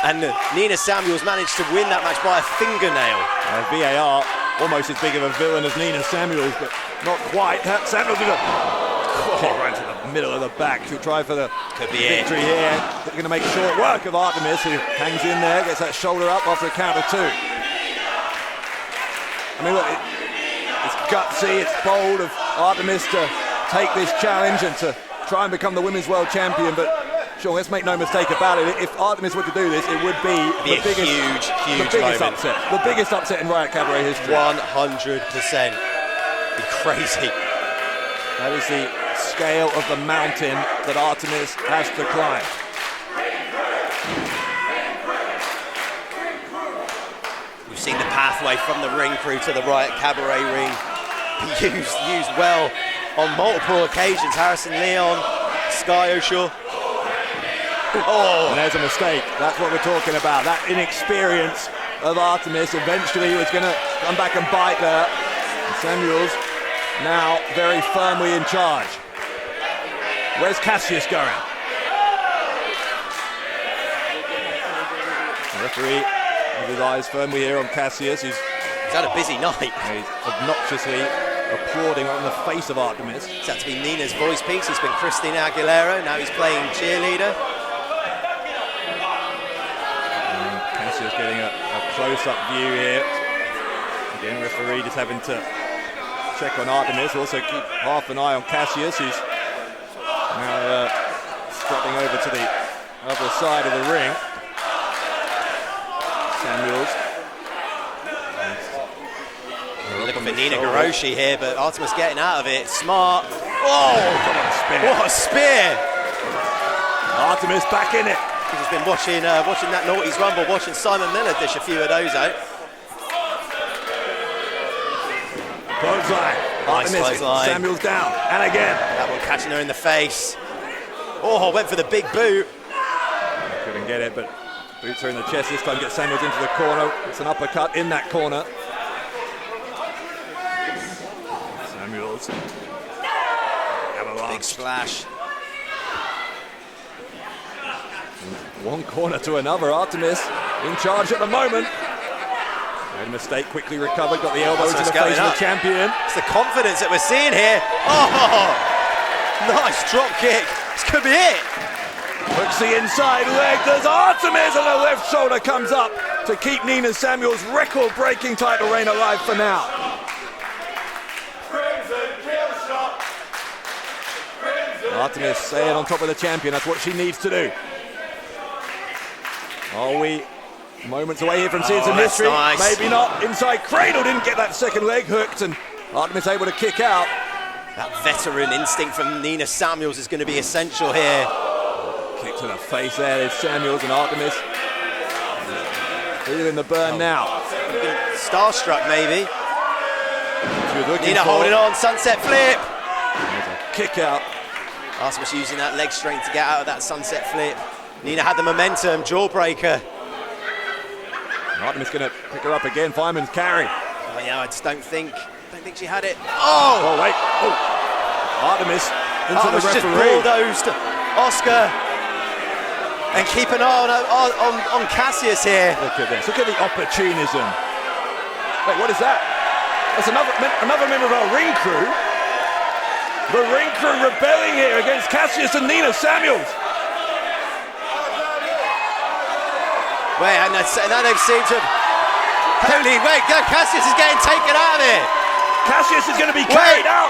And Nina Samuels managed to win that match by a fingernail. VAR, almost as big of a villain as Nina Samuels, but not quite. Samuels is right to the middle of the back. She'll try for the victory here. They're going to make short work of Artemis, who hangs in there, gets that shoulder up after a count of two. I mean, look, it's gutsy, it's bold of Aramis to take this challenge and to try and become the women's world champion, but Sean, let's make no mistake about it. If Aramis were to do this, it would be the biggest, huge moment. Upset. The biggest upset in Riot Cabaret history. 100%. Be crazy. That is the scale of the mountain that Aramis has to climb. We've seen the pathway from the ring crew to the Riot Cabaret ring used well on multiple occasions. Harrison Leon, Sky O'Shaw. Oh, and there's a mistake. That's what we're talking about. That inexperience of Aramis eventually was going to come back and bite there. And Samuels now very firmly in charge. Where's Cassius going? The referee has his eyes firmly here on Cassius. He's had a busy night. He's obnoxiously applauding on the face of Aramis. It's had to be Nina's voice piece. He's been Christina Aguilera. Now he's playing cheerleader. Cassius getting a close-up view here. Again, referee just having to check on Aramis. Also keep half an eye on Cassius, who's now strutting over to the other side of the ring. Samuels. Looking for Nina Hiroshi here, but Aramis getting out of it. Smart. Oh, what a spear! Aramis back in it. He's been watching that Naughty's Rumble, watching Simon Miller dish a few of those out. Clothesline. Nice clothesline. Samuels down, and again. That one catching her in the face. Oh, went for the big boot. Couldn't get it, but boots her in the chest this time. Gets Samuels into the corner. It's an uppercut in that corner. Samuels. Big splash. One corner to another. Aramis in charge at the moment. Made a mistake, quickly recovered, got the elbow into the face of the champion. It's the confidence that we're seeing here. Oh, nice drop kick. This could be it. Hooks the inside leg. There's Aramis, and the left shoulder comes up to keep Nina Samuels' record-breaking title reign alive for now. Aramis staying on top of the champion. That's what she needs to do. Are we moments away here from seeing some history? Nice. Maybe not. Inside cradle, didn't get that second leg hooked, and Aramis able to kick out. That veteran instinct from Nina Samuels is going to be essential here. Kick to the face there. There's Samuels and Aramis. Feeling the burn now. Starstruck maybe. Nina holding on, sunset flip. There's a kick out. Aramis using that leg strength to get out of that sunset flip. Nina had the momentum, jawbreaker. Aramis going to pick her up again, fireman's carry. Oh yeah, I just don't think she had it. Oh! Wait. Oh! Aramis into the referee. Just bulldozed Oscar. And keep an eye on Cassius here. Look at this, look at the opportunism. Wait, what is that? That's another member of our ring crew. The ring crew rebelling here against Cassius and Nina Samuels. Wait, and now they've seemed to... Holy, wait, Cassius is getting taken out of it. Cassius is going to be carried out.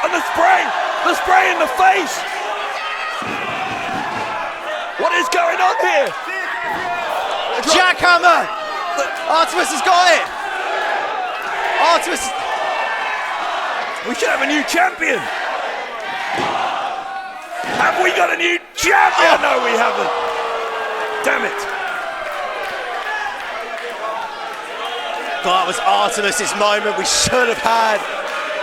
And the spray in the face. What is going on here? Jackhammer. Aramis has got it. Aramis. We should have a new champion. Have we got a new champion? No, we haven't. Damn it. That was Aramis' moment. We should have had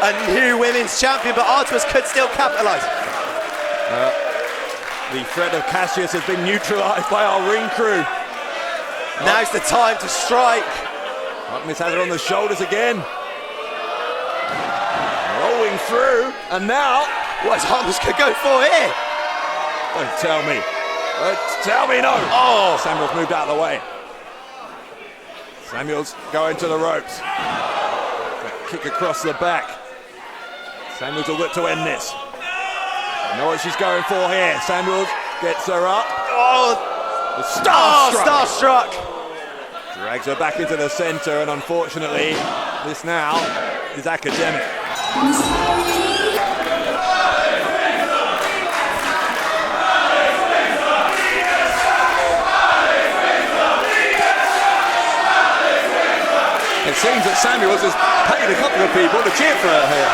a new women's champion, but Aramis could still capitalise. The threat of Cassius has been neutralised by our ring crew. Now's the time to strike. Aramis has her on the shoulders again. Rolling through, and now... What is Aramis could go for here? Don't tell me. Don't tell me no. Oh, Samuels moved out of the way. Samuels going to the ropes. Kick across the back. Samuels will look to end this. You know what she's going for here. Samuels gets her up. Oh, the starstruck. Starstruck. Drags her back into the center, and unfortunately, This now is academic. It seems that Samuels has paid a couple of people to cheer for her here.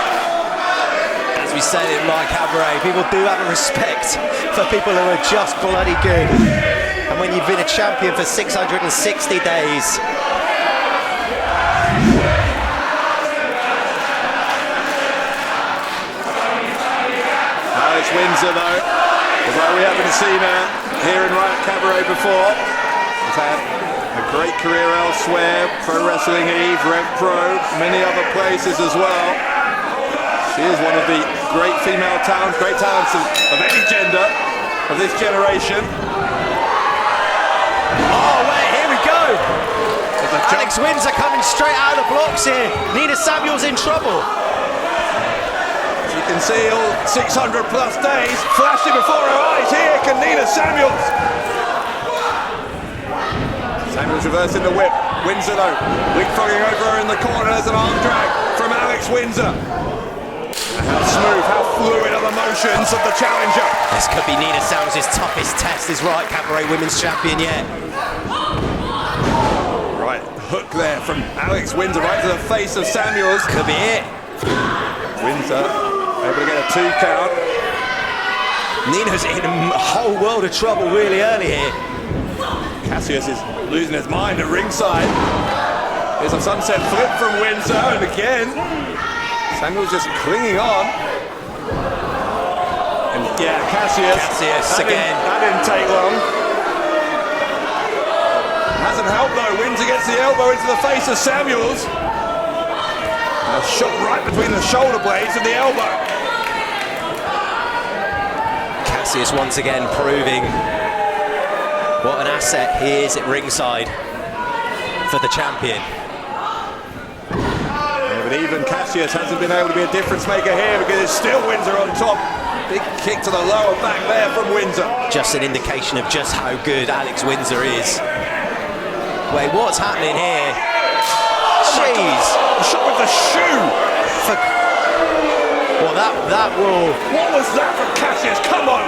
As we said in Riot Cabaret, people do have a respect for people who are just bloody good. And when you've been a champion for 660 days, Alex Windsor, though, although we haven't seen her here in Riot Cabaret before, has had a great career elsewhere, Pro Wrestling Eve, Rev Pro, many other places as well. She is one of the great female talents, great talents of any gender of this generation. oh wait, here we go. Alex Windsor coming straight out of the blocks here. Nina Samuels in trouble. As you can see, all 600 plus days flashing before her eyes. Here can Nina Samuels. Samuels reversing the whip. Windsor though, leapfrogging over her in the corner. There's an arm drag from Alex Windsor. And how smooth, how fluid are the motions of the challenger. This could be Nina Samuels' toughest test as Riot Cabaret Women's Champion yet. Right, hook there from Alex Windsor right to the face of Samuels. Could be it. Windsor able to get a 2 count. Nina's in a whole world of trouble really early here. Cassius is losing his mind at ringside. Here's a sunset flip from Windsor, and again, Samuel's just clinging on. And yeah, Cassius again. That didn't take long. Hasn't helped though. Windsor gets the elbow into the face of Samuels. And a shot right between the shoulder blades and the elbow. Cassius once again proving what an asset he is at ringside for the champion. Yeah, but even Cassius hasn't been able to be a difference maker here because it's still Windsor on top. Big kick to the lower back there from Windsor. Just an indication of just how good Alex Windsor is. Wait, what's happening here? Jeez. A shot with the shoe. Well, that will... What was that from Cassius? Come on.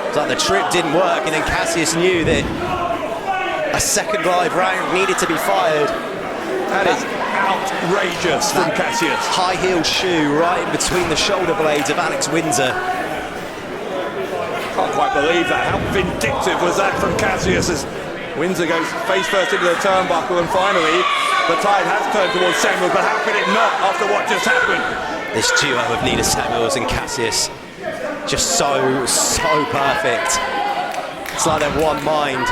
It's like the trip didn't work, and then Cassius knew that a second live round needed to be fired. That is outrageous from Cassius. High-heeled shoe right in between the shoulder blades of Alex Windsor. Can't quite believe that. How vindictive was that from Cassius as Windsor goes face first into the turnbuckle, and finally the tide has turned towards Samuels, but how could it not after what just happened? This duo of Nina Samuels and Cassius, just so perfect. It's like they're one mind.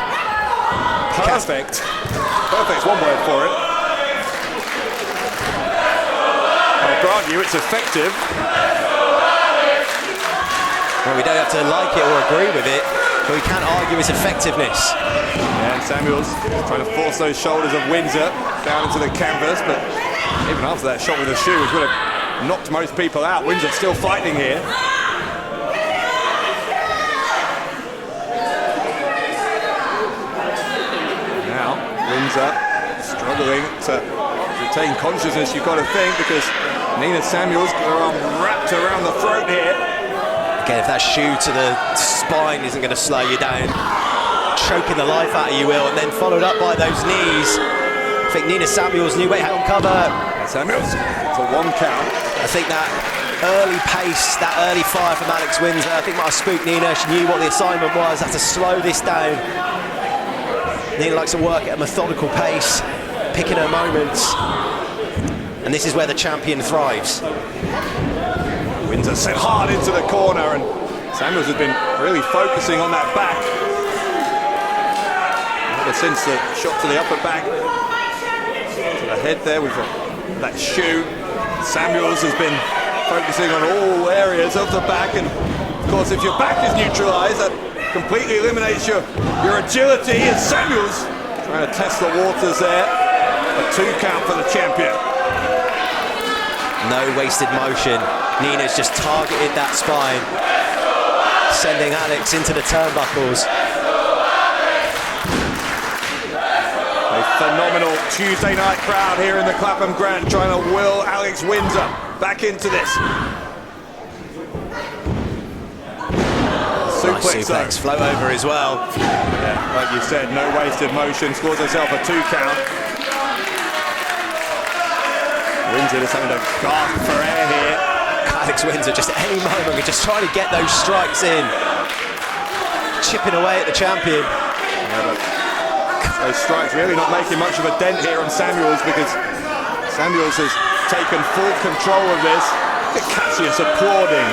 Perfect. Perfect's one word for it. I'll grant you it's effective. Well, we don't have to like it or agree with it, but we can't argue its effectiveness. Yeah, and Samuels trying to force those shoulders of Windsor down into the canvas, but even after that shot with the shoe, which would have knocked most people out, Windsor still fighting here. Windsor struggling to retain consciousness, you've got to think, because Nina Samuels got her arm wrapped around the throat here. Again, if that shoe to the spine isn't going to slow you down, choking the life out of you will, and then followed up by those knees. I think Nina Samuels knew wait, held cover. Samuels, it's a 1 count. I think that early pace, that early fire from Alex Windsor, I think might have spooked Nina. She knew what the assignment was, had to slow this down. Nina likes to work at a methodical pace, picking her moments, and this is where the champion thrives. Windsor sent hard into the corner, and Samuels has been really focusing on that back ever since the shot to the upper back, to the head there with that shoe. Samuels has been focusing on all areas of the back, and of course if your back is neutralised, that completely eliminates your agility, and Samuels trying to test the waters there. A 2 count for the champion. No wasted motion. Nina's just targeted that spine, sending Alex into the turnbuckles. They phenomenal Tuesday night crowd here in the Clapham Grand, trying to will Alex Windsor back into this. Suplex float over as well. Yeah, like you said, no wasted motion, scores herself a 2 count. Windsor just having to gasp for air here. Alex Windsor just at any moment, we're just trying to get those strikes in. Chipping away at the champion. Yeah, but those strikes really not making much of a dent here on Samuels, because Samuels has taken full control of this. Look at Cassius applauding.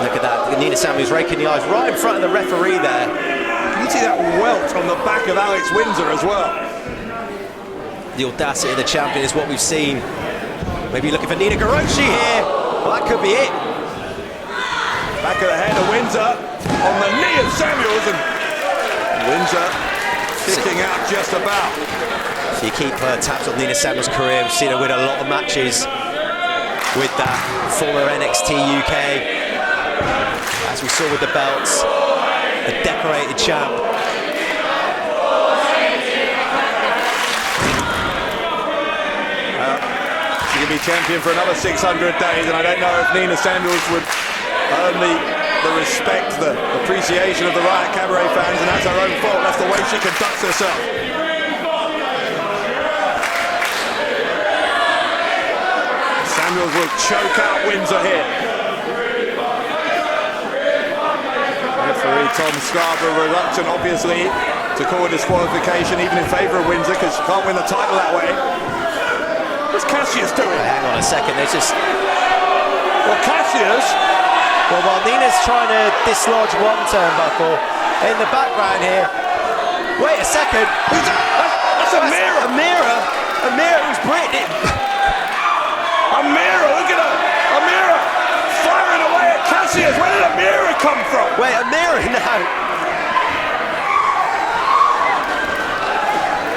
Look at that, Nina Samuels raking the eyes right in front of the referee there. You see that welt on the back of Alex Windsor as well. The audacity of the champion is what we've seen. Maybe looking for Nina Grace here. Well, that could be it. Back of the head of Windsor on the knee of Samuels, and Windsor kicking out just about. So you keep tabs on Nina Samuels' career. We've seen her win a lot of matches with that former NXT UK. As we saw with the belts, a decorated champ. She could be champion for another 600 days, and I don't know if Nina Samuels would earn the respect, the appreciation of the Riot Cabaret fans, and that's her own fault. That's the way she conducts herself. Samuels will choke out Windsor here. Referee Tom Scarborough reluctant, obviously, to call a disqualification, even in favour of Windsor, because she can't win the title that way. What's Cassius doing? Hang on a second, there's just... Well, Cassius... Well, while Nina's trying to dislodge one turnbuckle, in the background here... Wait a second! That's a mirror! A mirror? A mirror who's Britney... A mirror, look at her! A mirror! Firing away at Cassius! Where did a mirror come from? Wait, a mirror now!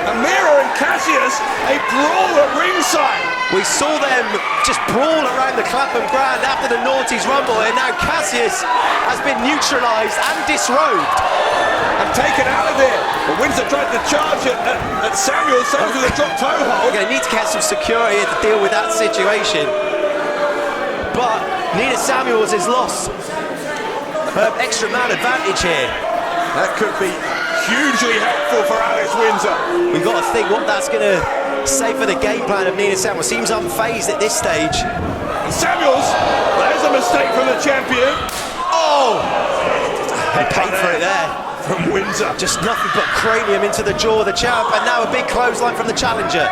A mirror and Cassius, a brawl at ringside! We saw them just brawl around the Clapham Grand after the Naughties Rumble, and now Cassius has been neutralised and disrobed. And taken out of there. But Windsor tried to charge at Samuels. Samuels with a drop toe hold. We're going to need to get some security to deal with that situation. But Nina Samuels has lost her extra man advantage here. That could be hugely helpful for Alex Windsor. We've got to think what that's going to say for the game plan of Nina Samuels. Seems unfazed at this stage. Samuels, there's a mistake from the champion. Oh! He paid for it there. From Windsor. Just nothing but cranium into the jaw of the champ, and now a big clothesline from the challenger.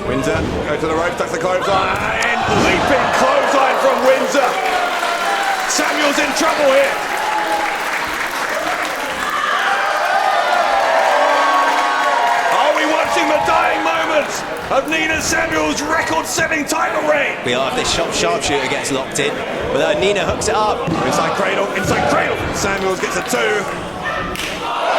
Windsor, go to the ropes, that's the clothesline, and leaping clothesline from Windsor. Samuels in trouble here. Are we watching the dying moments of Nina Samuels' record-setting title reign? We are if this sharpshooter gets locked in, but Nina hooks it up. Inside cradle, inside cradle. Samuels gets a 2.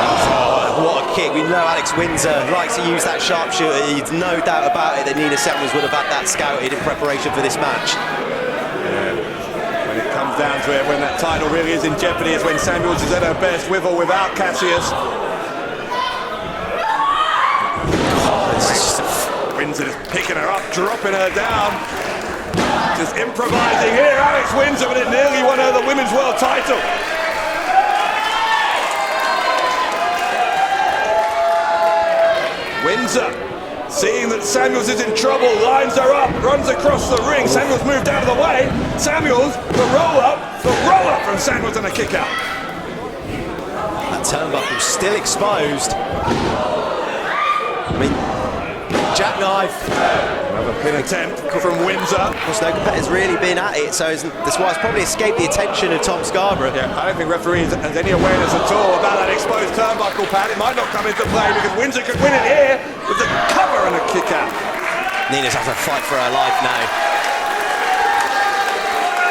Oh, what a kick. We know Alex Windsor likes to use that sharpshooter. There's no doubt about it that Nina Samuels would have had that scouted in preparation for this match. Yeah. When it comes down to it, when that title really is in jeopardy, is when Samuels is at her best, with or without Cassius. Windsor just picking her up, dropping her down. Just improvising here, Alex Windsor, but it nearly won her the Women's World title. Windsor, seeing that Samuels is in trouble, lines her up, runs across the ring. Samuels moved out of the way. Samuels, the roll-up from Samuels and a kick-out. That turnbuckle's still exposed. I mean, jackknife. Another pin attempt from Windsor. Of course, no competitor's really been at it, so that's why it's probably escaped the attention of Tom Scarborough. Yeah, I don't think referee has any awareness at all about that exposed turnbuckle pad. It might not come into play because Windsor could win it here with the cover and a kick out. Nina's has to fight for her life now.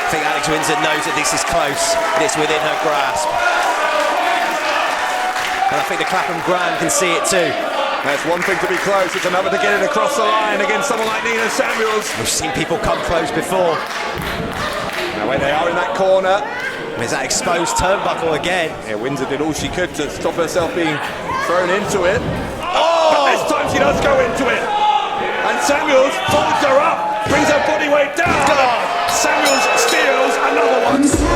I think Alex Windsor knows that this is close, and it's within her grasp. And I think the Clapham Grand can see it too. That's one thing to be close, it's another to get it across the line against someone like Nina Samuels. We've seen people come close before. Now when they are in that corner, there's that exposed turnbuckle again. Yeah, Windsor did all she could to stop herself being thrown into it. But this time she does go into it. And Samuels folds her up, brings her body weight down. Samuels steals another one.